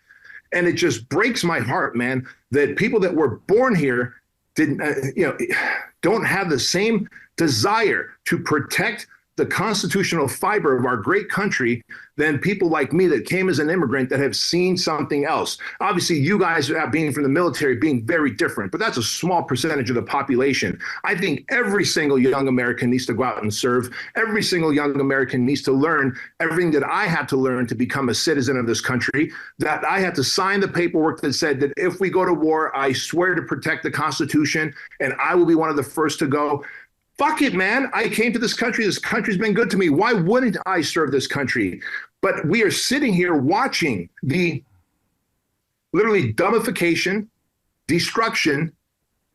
And it just breaks my heart, man, that people that were born here don't have the same desire to protect the constitutional fiber of our great country than people like me that came as an immigrant that have seen something else. Obviously, you guys being from the military being very different, but that's a small percentage of the population. I think every single young American needs to go out and serve. Every single young American needs to learn everything that I had to learn to become a citizen of this country, that I had to sign the paperwork that said that if we go to war, I swear to protect the Constitution and I will be one of the first to go. Fuck it, man. I came to this country. This country's been good to me. Why wouldn't I serve this country? But we are sitting here watching the literally dumbification, destruction,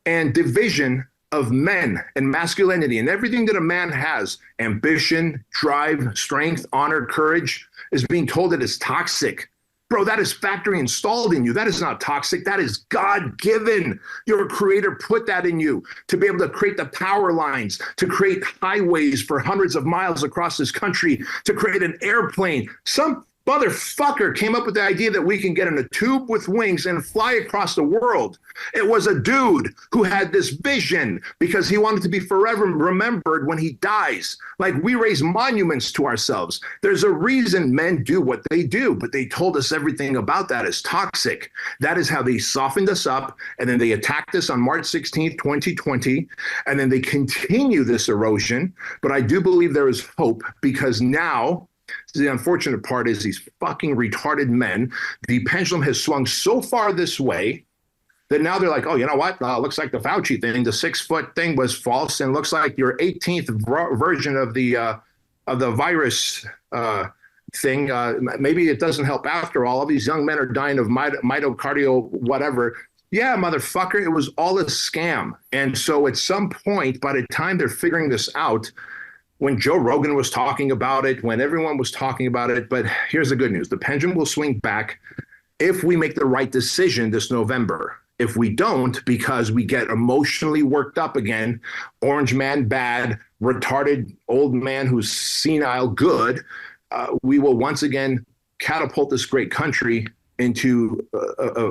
and division of men and masculinity and everything that a man has, ambition, drive, strength, honor, courage, is being told that it's toxic. Bro, that is factory installed in you. That is not toxic. That is God-given. Your creator put that in you to be able to create the power lines, to create highways for hundreds of miles across this country, to create an airplane. Some motherfucker came up with the idea that we can get in a tube with wings and fly across the world. It was a dude who had this vision because he wanted to be forever remembered when he dies. Like, we raise monuments to ourselves. There's a reason men do what they do, but they told us everything about that is toxic. That is how they softened us up, and then they attacked us on March 16th, 2020, and then they continue this erosion. But I do believe there is hope, because now, the unfortunate part is these fucking retarded men, the pendulum has swung so far this way that now they're like, oh, you know what? Looks like the Fauci thing, the 6-foot thing was false, and looks like your 18th version of the virus thing, maybe it doesn't help after all. All these young men are dying of myocardial whatever. Yeah, motherfucker, it was all a scam. And so at some point, by the time they're figuring this out, when Joe Rogan was talking about it, when everyone was talking about it, but here's the good news. The pendulum will swing back if we make the right decision this November. If we don't, because we get emotionally worked up again, orange man bad, retarded old man who's senile good, we will once again catapult this great country into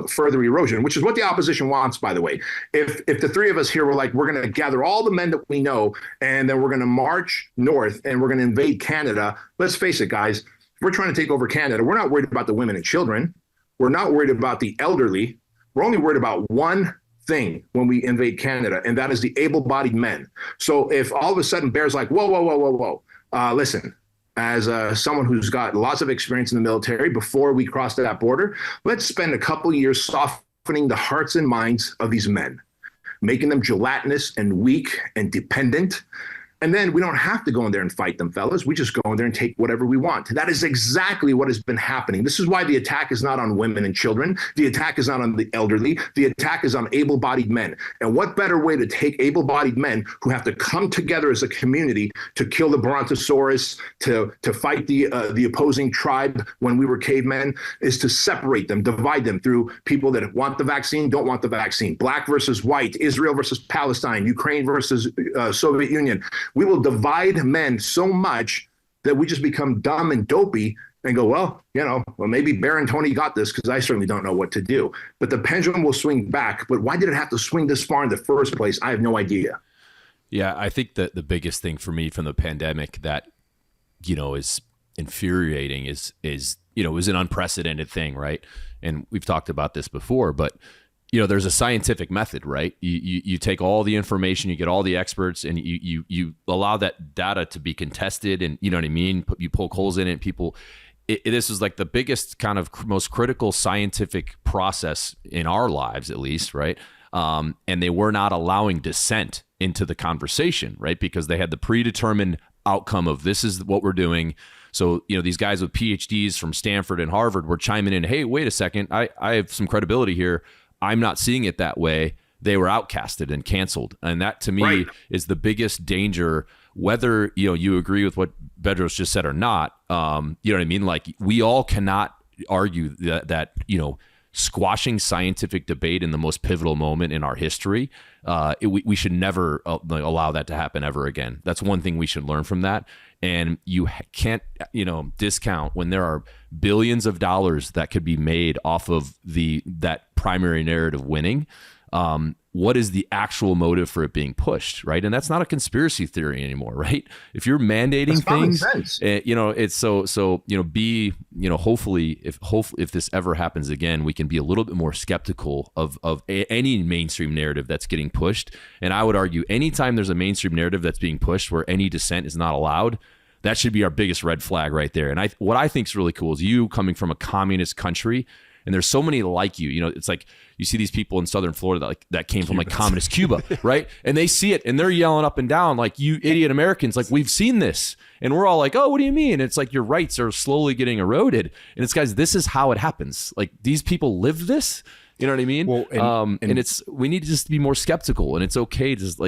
further erosion, which is what the opposition wants, by the way. If the three of us here were like, we're going to gather all the men that we know, and then we're going to march north and we're going to invade Canada, let's face it, guys, we're trying to take over Canada. We're not worried about the women and children. We're not worried about the elderly. We're only worried about one thing when we invade Canada, and that is the able-bodied men. So if all of a sudden Bear's like, whoa, listen, as someone who's got lots of experience in the military, before we cross that border, let's spend a couple of years softening the hearts and minds of these men, making them gelatinous and weak and dependent. And then we don't have to go in there and fight them, fellas. We just go in there and take whatever we want. That is exactly what has been happening. This is why the attack is not on women and children. The attack is not on the elderly. The attack is on able-bodied men. And what better way to take able-bodied men who have to come together as a community to kill the Brontosaurus, to fight the opposing tribe when we were cavemen, is to separate them, divide them through people that want the vaccine, don't want the vaccine, black versus white, Israel versus Palestine, Ukraine versus Soviet Union. We will divide men so much that we just become dumb and dopey and go, well, maybe Bear and Tony got this, because I certainly don't know what to do. But the pendulum will swing back. But why did it have to swing this far in the first place? I have no idea. Yeah, I think that the biggest thing for me from the pandemic that, is infuriating is an unprecedented thing, right? And we've talked about this before, but there's a scientific method, right? You take all the information, you get all the experts, and you allow that data to be contested, and you know what I mean? You poke holes in it, this is like the biggest kind of most critical scientific process in our lives, at least, right? And they were not allowing dissent into the conversation, right? Because they had the predetermined outcome of this is what we're doing. So, these guys with PhDs from Stanford and Harvard were chiming in, hey, wait a second, I have some credibility here. I'm not seeing it that way. They were outcasted and canceled. And that to me is the biggest danger, whether, you agree with what Bedros just said or not. You know what I mean? Like, we all cannot argue that squashing scientific debate in the most pivotal moment in our history, we should never allow that to happen ever again. That's one thing we should learn from that. And you can't, discount when there are billions of dollars that could be made off of that primary narrative winning. What is the actual motive for it being pushed, right? And that's not a conspiracy theory anymore, right? If you're mandating things, it's hopefully if this ever happens again, we can be a little bit more skeptical of any mainstream narrative that's getting pushed. And I would argue anytime there's a mainstream narrative that's being pushed where any dissent is not allowed, that should be our biggest red flag right there. And what I think is really cool is you coming from a communist country, and there's so many like you. It's like you see these people in Southern Florida that came from like communist Cuba, right? And they see it and they're yelling up and down like, you idiot Americans, like, we've seen this. And we're all like, oh, what do you mean? And it's like your rights are slowly getting eroded. And it's, guys, this is how it happens. Like, these people live this. You know what I mean? Well, and it's, we need to just be more skeptical, and it's okay to just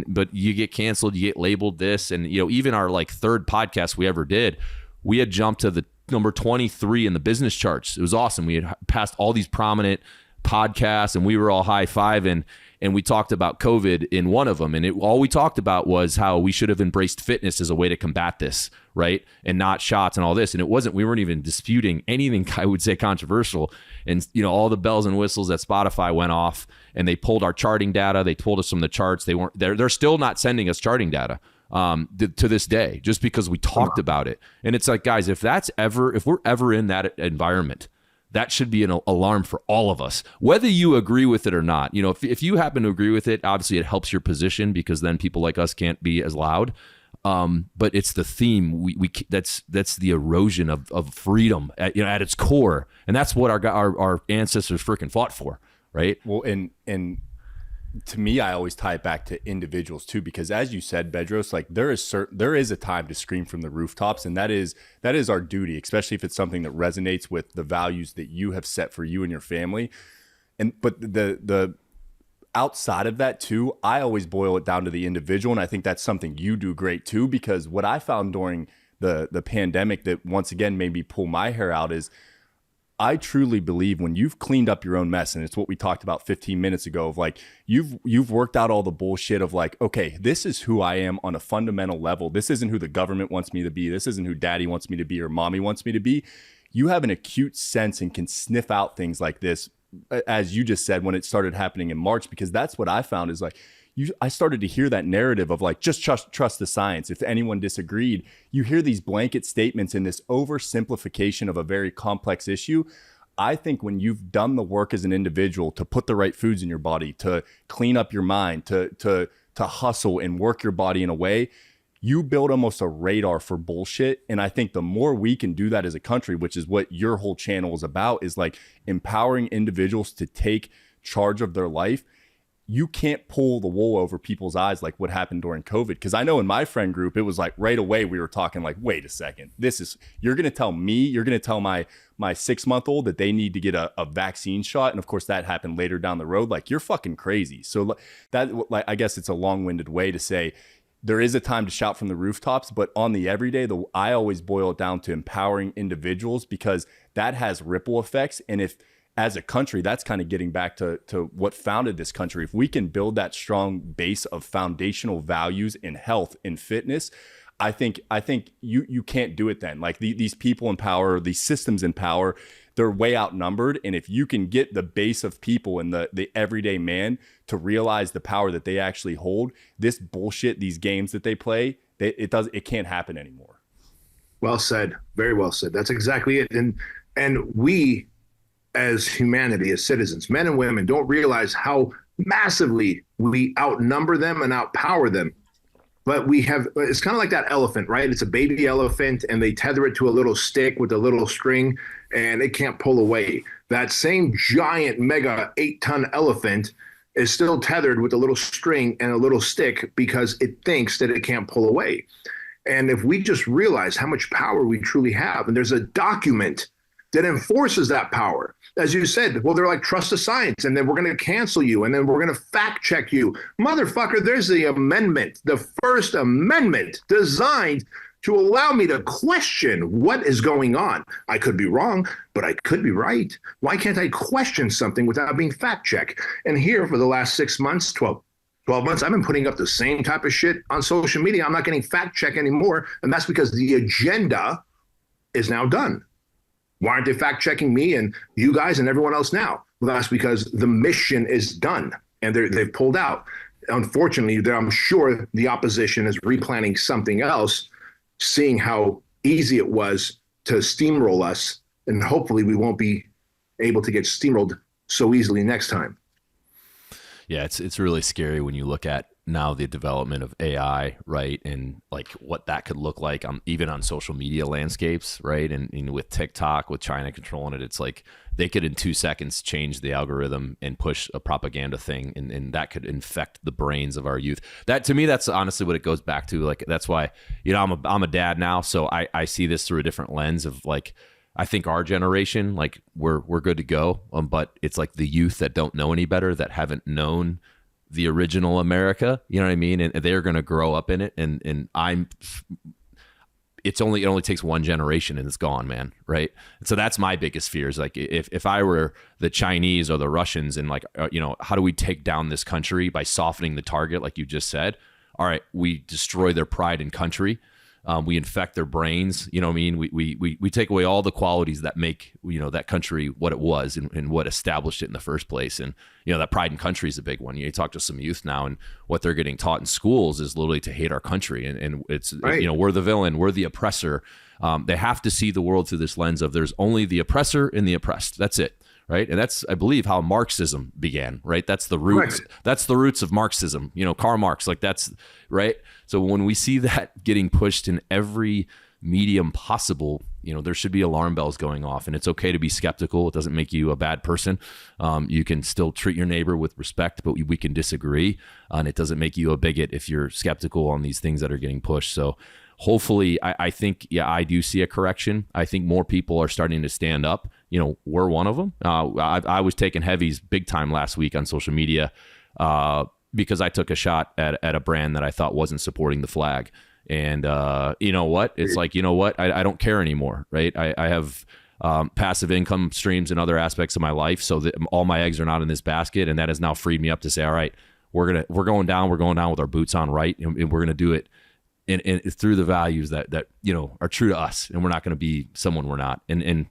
but you get canceled, you get labeled this. And, even our like third podcast we ever did, we had jumped to the number 23 in the business charts. It was awesome. We had passed all these prominent podcasts, and we were all high-fiving, and we talked about COVID in one of them. And all we talked about was how we should have embraced fitness as a way to combat this, right? And not shots and all this. And we weren't even disputing anything I would say controversial. And, all the bells and whistles at Spotify went off, and they pulled our charting data. They told us from the charts they're still not sending us charting data to this day, just because we talked about it. And it's like, guys, if we're ever in that environment, that should be an alarm for all of us, whether you agree with it or not. If you happen to agree with it, obviously it helps your position, because then people like us can't be as loud. But it's the theme. That's the erosion of freedom at its core, and that's what our ancestors freaking fought for, right? Well, and to me, I always tie it back to individuals too, because as you said, Bedros, like there is a time to scream from the rooftops, and that is our duty, especially if it's something that resonates with the values that you have set for you and your family. But the outside of that too, I always boil it down to the individual, and I think that's something you do great too, because what I found during the pandemic that once again made me pull my hair out is, I truly believe when you've cleaned up your own mess, and it's what we talked about 15 minutes ago, of like you've worked out all the bullshit of like, okay, this is who I am on a fundamental level. This isn't who the government wants me to be. This isn't who daddy wants me to be or mommy wants me to be. You have an acute sense and can sniff out things like this, as you just said, when it started happening in March, because that's what I found is like, I started to hear that narrative of like, just trust the science. If anyone disagreed, you hear these blanket statements and this oversimplification of a very complex issue. I think when you've done the work as an individual to put the right foods in your body, to clean up your mind, to hustle and work your body in a way, you build almost a radar for bullshit. And I think the more we can do that as a country, which is what your whole channel is about, is like empowering individuals to take charge of their life. You can't pull the wool over people's eyes like what happened during COVID. Because I know in my friend group, it was like right away we were talking like, wait a second, you're going to tell me, you're going to tell my 6-month-old that they need to get a vaccine shot. And of course that happened later down the road. Like, you're fucking crazy. So that, like, I guess it's a long-winded way to say there is a time to shout from the rooftops, but on the everyday, I always boil it down to empowering individuals, because that has ripple effects. And if, as a country, that's kind of getting back to what founded this country. If we can build that strong base of foundational values in health and fitness, I think you can't do it then. Like these people in power, these systems in power, they're way outnumbered. And if you can get the base of people and the everyday man to realize the power that they actually hold, this bullshit, these games that they play, it can't happen anymore. Well said. Very well said. That's exactly it. And we, as humanity, as citizens, men and women, don't realize how massively we outnumber them and outpower them. But it's kind of like that elephant, right? It's a baby elephant, and they tether it to a little stick with a little string, and it can't pull away. That same giant mega 8-ton elephant is still tethered with a little string and a little stick because it thinks that it can't pull away. And if we just realize how much power we truly have, and there's a document that enforces that power. As you said, well, they're like, trust the science, and then we're going to cancel you, and then we're going to fact check you. Motherfucker, there's the amendment, the First Amendment, designed to allow me to question what is going on. I could be wrong, but I could be right. Why can't I question something without being fact checked? And here for the last 6 months, 12 months, I've been putting up the same type of shit on social media. I'm not getting fact checked anymore, and that's because the agenda is now done. Why aren't they fact checking me and you guys and everyone else now? Well, that's because the mission is done and they've pulled out. Unfortunately, I'm sure the opposition is replanning something else, seeing how easy it was to steamroll us, and hopefully we won't be able to get steamrolled so easily next time. Yeah, it's really scary when you look at now the development of AI, right? And like what that could look like even on social media landscapes, right? And with TikTok, with China controlling it, it's like they could in 2 seconds change the algorithm and push a propaganda thing, and that could infect the brains of our youth. That, to me, that's honestly what it goes back to. Like, that's why, I'm a dad now, so I see this through a different lens of like, I think our generation, like we're good to go, but it's like the youth that don't know any better, that haven't known the original America, you know what I mean? And they're going to grow up in it. And it only takes one generation and it's gone, man. Right. And so that's my biggest fear is like, if I were the Chinese or the Russians and like, how do we take down this country by softening the target? Like you just said, all right, we destroy their pride in country. We infect their brains. You know what I mean? We take away all the qualities that make, that country what it was and what established it in the first place. And, that pride in country is a big one. You talk to some youth now and what they're getting taught in schools is literally to hate our country. And it's, right. We're the villain, we're the oppressor. They have to see the world through this lens of there's only the oppressor and the oppressed. That's it. Right. And that's, I believe, how Marxism began. Right. That's the roots. Right. That's the roots of Marxism. Karl Marx, like that's right. So when we see that getting pushed in every medium possible, there should be alarm bells going off, and it's okay to be skeptical. It doesn't make you a bad person. You can still treat your neighbor with respect, but we can disagree. And it doesn't make you a bigot if you're skeptical on these things that are getting pushed. So hopefully, I think, I do see a correction. I think more people are starting to stand up. We're one of them. I was taking heavies big time last week on social media because I took a shot at a brand that I thought wasn't supporting the flag. And you know what? It's like, I don't care anymore, right? I have passive income streams and other aspects of my life, so that all my eggs are not in this basket. And that has now freed me up to say, all right, we're going down with our boots on, right? And we're going to do it and through the values that are true to us, and we're not going to be someone we're not. And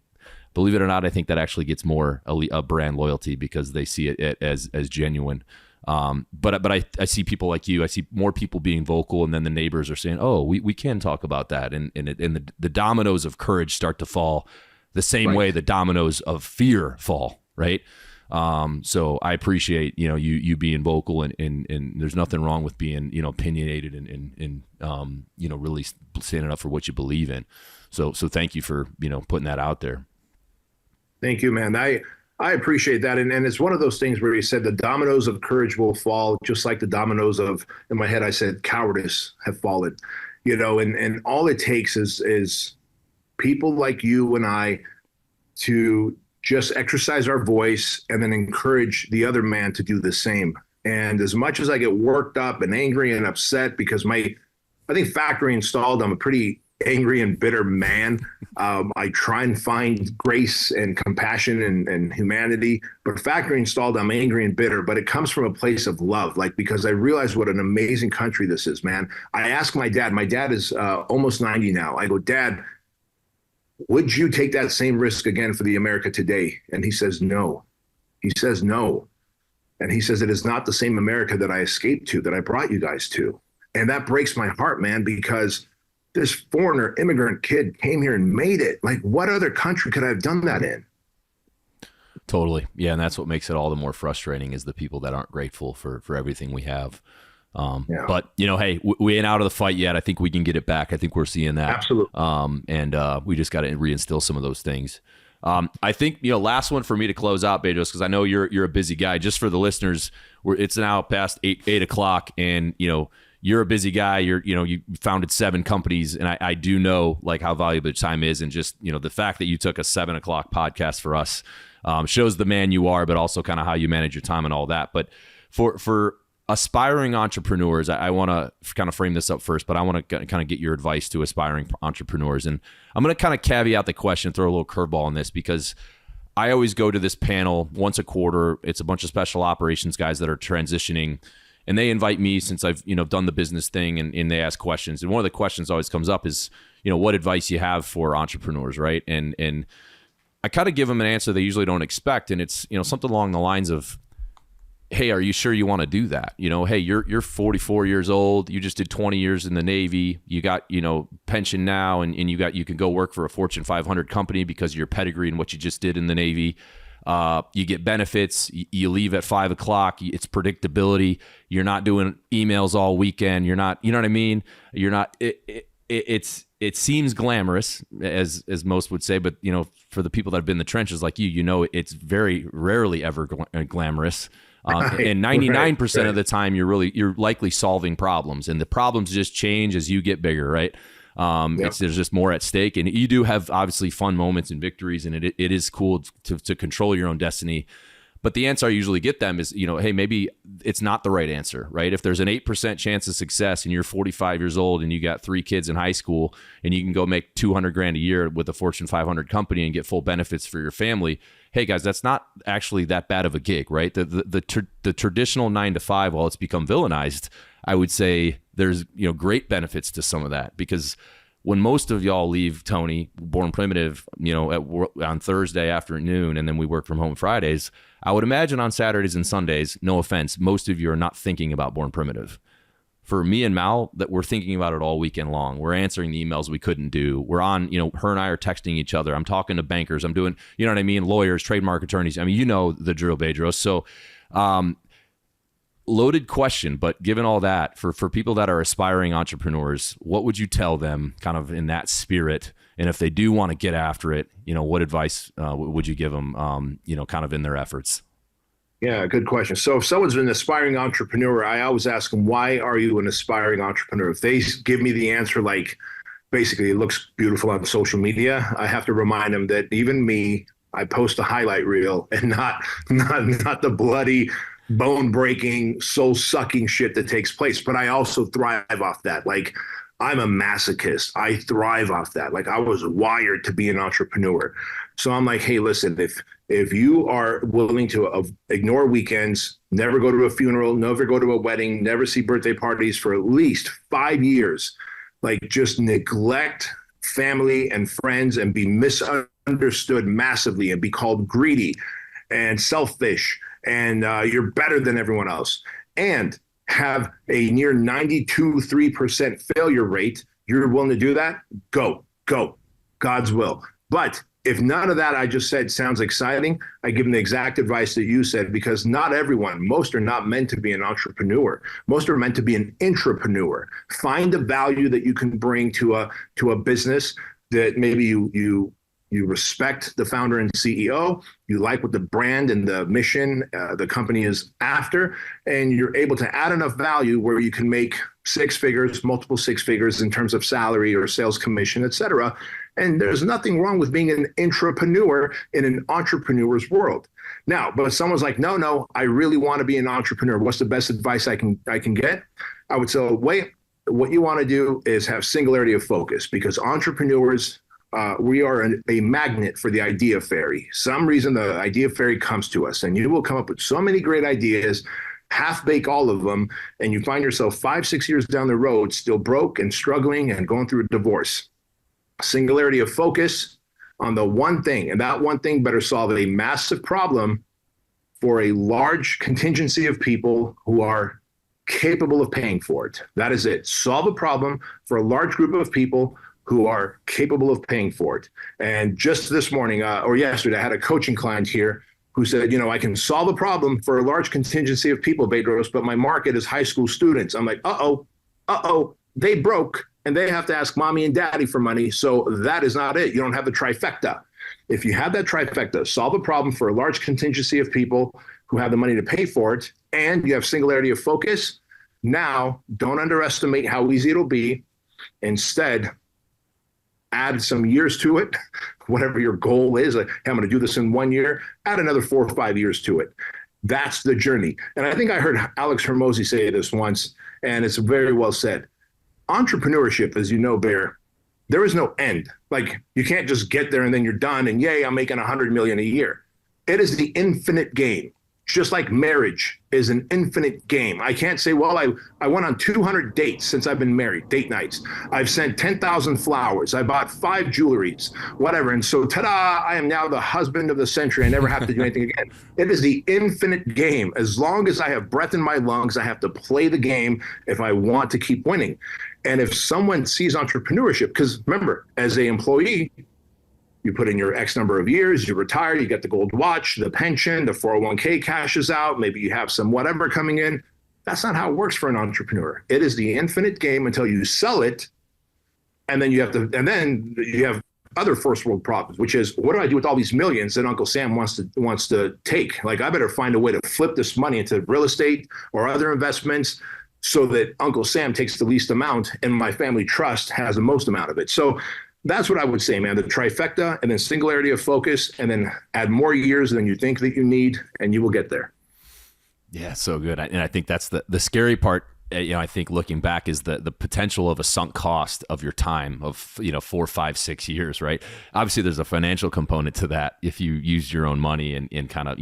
believe it or not, I think that actually gets more a brand loyalty because they see it as genuine. But I see people like you. I see more people being vocal, and then the neighbors are saying, "Oh, we can talk about that," and the dominoes of courage start to fall the same right. way the dominoes of fear fall, right? So I appreciate you being vocal, and there's nothing wrong with being opinionated and really standing up for what you believe in. So thank you for putting that out there. Thank you, man. I appreciate that. And it's one of those things where you said the dominoes of courage will fall, just like the dominoes of, in my head, I said cowardice have fallen, and all it takes is people like you and I to just exercise our voice and then encourage the other man to do the same. And as much as I get worked up and angry and upset because I think factory installed, I'm a pretty angry and bitter man. I try and find grace and compassion and humanity, but factory installed, I'm angry and bitter, but it comes from a place of love, because I realize what an amazing country this is, man. I ask my dad is almost 90 now. I go, Dad, would you take that same risk again for the America today? And he says, no. He says, no. And he says, it is not the same America that I escaped to, that I brought you guys to. And that breaks my heart, man, because this foreigner immigrant kid came here and made it. Like, what other country could I have done that in? Totally. Yeah. And that's what makes it all the more frustrating is the people that aren't grateful for everything we have. But hey, we ain't out of the fight yet. I think we can get it back. I think we're seeing that. Absolutely. And we just got to reinstill some of those things. I think, last one for me to close out, Bedros, because I know you're a busy guy. Just for the listeners, it's now past 8 o'clock, and you're a busy guy. You founded 7 companies, and I do know like how valuable time is, and just the fact that you took a 7 o'clock podcast for us shows the man you are, but also kind of how you manage your time and all that. But for aspiring entrepreneurs, I want to kind of frame this up first, but I want to kind of get your advice to aspiring entrepreneurs, and I'm going to kind of caveat the question, throw a little curveball on this, because I always go to this panel once a quarter. It's a bunch of special operations guys that are transitioning. And they invite me since I've, done the business thing, and they ask questions. And one of the questions always comes up is, what advice you have for entrepreneurs, right? And I kind of give them an answer they usually don't expect. And it's, something along the lines of, hey, are you sure you want to do that? Hey, you're 44 years old. You just did 20 years in the Navy. You got, pension now, and you can go work for a Fortune 500 company because of your pedigree and what you just did in the Navy. You get benefits, you leave at 5 o'clock. It's predictability. You're not doing emails all weekend. You're not, you know what I mean? You're not, it seems glamorous as most would say, but for the people that have been in the trenches like you, it's very rarely ever glamorous. And 99% of the time you're likely solving problems, and the problems just change as you get bigger, right? There's just more at stake, and you do have obviously fun moments and victories, and it is cool to control your own destiny. But the answer I usually get them is, hey, maybe it's not the right answer, right? If there's an 8% chance of success and you're 45 years old and you got 3 kids in high school and you can go make $200,000 a year with a Fortune 500 company and get full benefits for your family, hey guys, that's not actually that bad of a gig, right? The traditional 9 to 5, while it's become villainized, I would say there's great benefits to some of that, because when most of y'all leave, Tony, Born Primitive, on Thursday afternoon, and then we work from home Fridays, I would imagine on Saturdays and Sundays, no offense, most of you are not thinking about Born Primitive. For me and Mal, that we're thinking about it all weekend long. We're answering the emails we couldn't do. We're on, her and I are texting each other. I'm talking to bankers. I'm doing, lawyers, trademark attorneys. I mean, the drill, Bedros. So, loaded question, but given all that, for people that are aspiring entrepreneurs, what would you tell them kind of in that spirit? And if they do want to get after it, what advice would you give them, kind of in their efforts? Yeah, good question. So if someone's an aspiring entrepreneur, I always ask them, why are you an aspiring entrepreneur? If they give me the answer, like basically it looks beautiful on social media, I have to remind them that even me, I post a highlight reel and not the bloody, bone-breaking, soul-sucking shit that takes place. But I also thrive off that. Like, I'm a masochist. I thrive off that. Like, I was wired to be an entrepreneur. So I'm like, hey, listen, if you are willing to ignore weekends, never go to a funeral, never go to a wedding, never see birthday parties for at least 5 years, like just neglect family and friends and be misunderstood massively and be called greedy and selfish and you're better than everyone else, and have a near 92.3% failure rate, you're willing to do that? Go. God's will. But if none of that I just said sounds exciting, I give them the exact advice that you said, because not everyone, most are not meant to be an entrepreneur. Most are meant to be an intrapreneur. Find the value that you can bring to a business that maybe you respect the founder and CEO, you like what the brand and the mission the company is after, and you're able to add enough value where you can make 6 figures, multiple 6 figures in terms of salary or sales commission, et cetera. And there's nothing wrong with being an intrapreneur in an entrepreneur's world. Now, but someone's like, no, I really want to be an entrepreneur. What's the best advice I can get? I would say, wait, what you want to do is have singularity of focus, because entrepreneurs, we are a magnet for the idea fairy. Some reason the idea fairy comes to us, and you will come up with so many great ideas, half bake all of them, and you find yourself 5-6 years down the road, still broke and struggling and going through a divorce. Singularity of focus on the one thing, and that one thing better solve a massive problem for a large contingency of people who are capable of paying for it. That is it. Solve a problem for a large group of people who are capable of paying for it. And just this morning or yesterday, I had a coaching client here who said, I can solve a problem for a large contingency of people, Bedros, but my market is high school students. I'm like, they broke and they have to ask mommy and daddy for money. So that is not it. You don't have the trifecta. If you have that trifecta, solve a problem for a large contingency of people who have the money to pay for it, and you have singularity of focus, now don't underestimate how easy it'll be. Instead, add some years to it, whatever your goal is. Like, hey, I'm going to do this in 1 year, add another 4 or 5 years to it. That's the journey. And I think I heard Alex Hormozi say this once, and it's very well said. Entrepreneurship, as you know, Bear, there is no end. Like, you can't just get there and then you're done and yay, I'm making 100 million a year. It is the infinite game. Just like marriage is an infinite game. I can't say, well, I went on 200 dates since I've been married, date nights. I've sent 10,000 flowers. I bought 5 jewelries, whatever. And so, ta-da, I am now the husband of the century. I never have to do anything again. It is the infinite game. As long as I have breath in my lungs, I have to play the game if I want to keep winning. And if someone sees entrepreneurship, because remember, as an employee, you put in your X number of years, you retire, you get the gold watch, the pension, the 401k cashes out, maybe you have some whatever coming in. That's not how it works for an entrepreneur. It is the infinite game until you sell it. And then you have other first world problems, which is, what do I do with all these millions that Uncle Sam wants to take? Like, I better find a way to flip this money into real estate or other investments so that Uncle Sam takes the least amount and my family trust has the most amount of it. So that's what I would say, man. The trifecta, and then singularity of focus, and then add more years than you think that you need, and you will get there. Yeah, so good. And I think that's the scary part. I think looking back is the potential of a sunk cost of your time of 4, 5, 6 years, right? Obviously, there's a financial component to that. If you used your own money and kind of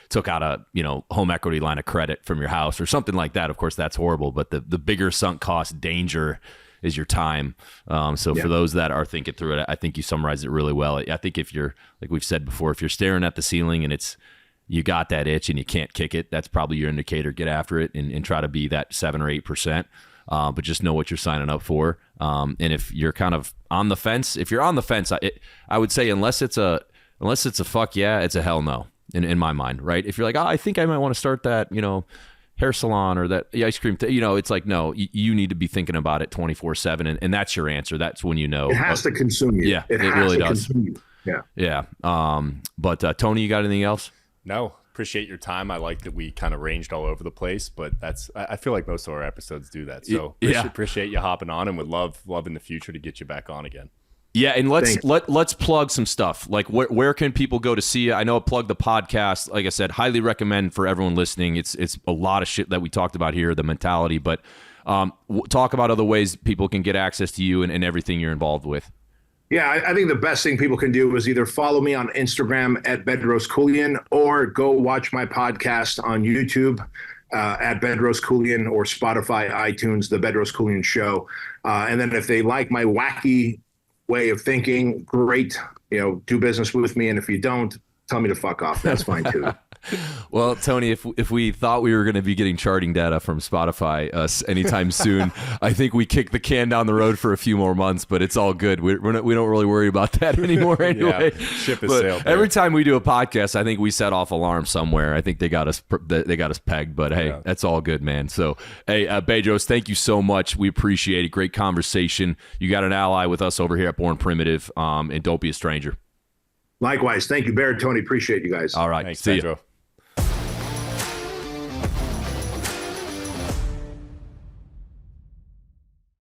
took out a home equity line of credit from your house or something like that, of course that's horrible. But the bigger sunk cost danger is your time. For those that are thinking through it, I think you summarized it really well. I think if you're, like we've said before, if you're staring at the ceiling and you got that itch and you can't kick it, that's probably your indicator. Get after it and try to be that 7 or 8%. But just know what you're signing up for. And if you're kind of on the fence, I would say unless it's a fuck yeah, it's a hell no in my mind, right? If you're like, I think I might want to start that, hair salon or that ice cream, it's like, no, you need to be thinking about it 24/7. And that's your answer. That's when it has to consume you. Yeah, it really does. Yeah. Yeah. But Tony, you got anything else? No, appreciate your time. I like that we kind of ranged all over the place, but I feel like most of our episodes do that. So appreciate you hopping on, and would love in the future to get you back on again. Yeah, and let's plug some stuff. Like where can people go to see you? I know plug the podcast. Like I said, highly recommend for everyone listening. It's a lot of shit that we talked about here, the mentality, but talk about other ways people can get access to you and everything you're involved with. Yeah, I think the best thing people can do is either follow me on Instagram at Bedros Keuilian, or go watch my podcast on YouTube at Bedros Keuilian, or Spotify, iTunes, The Bedros Keuilian Show. And then if they like my wacky way of thinking, great, do business with me. And if you don't, tell me to fuck off. That's fine too. Well, Tony, if we thought we were going to be getting charting data from Spotify anytime soon, I think we kicked the can down the road for a few more months, but it's all good. We don't really worry about that anymore anyway. Yeah, ship is sailed. Every time we do a podcast, I think we set off alarms somewhere. I think they got us pegged, but hey, that's all good, man. So, hey, Bedros, thank you so much. We appreciate it. Great conversation. You got an ally with us over here at Born Primitive, and don't be a stranger. Likewise. Thank you, Barrett, Tony. Appreciate you guys. All right. Thanks, See Pedro. you.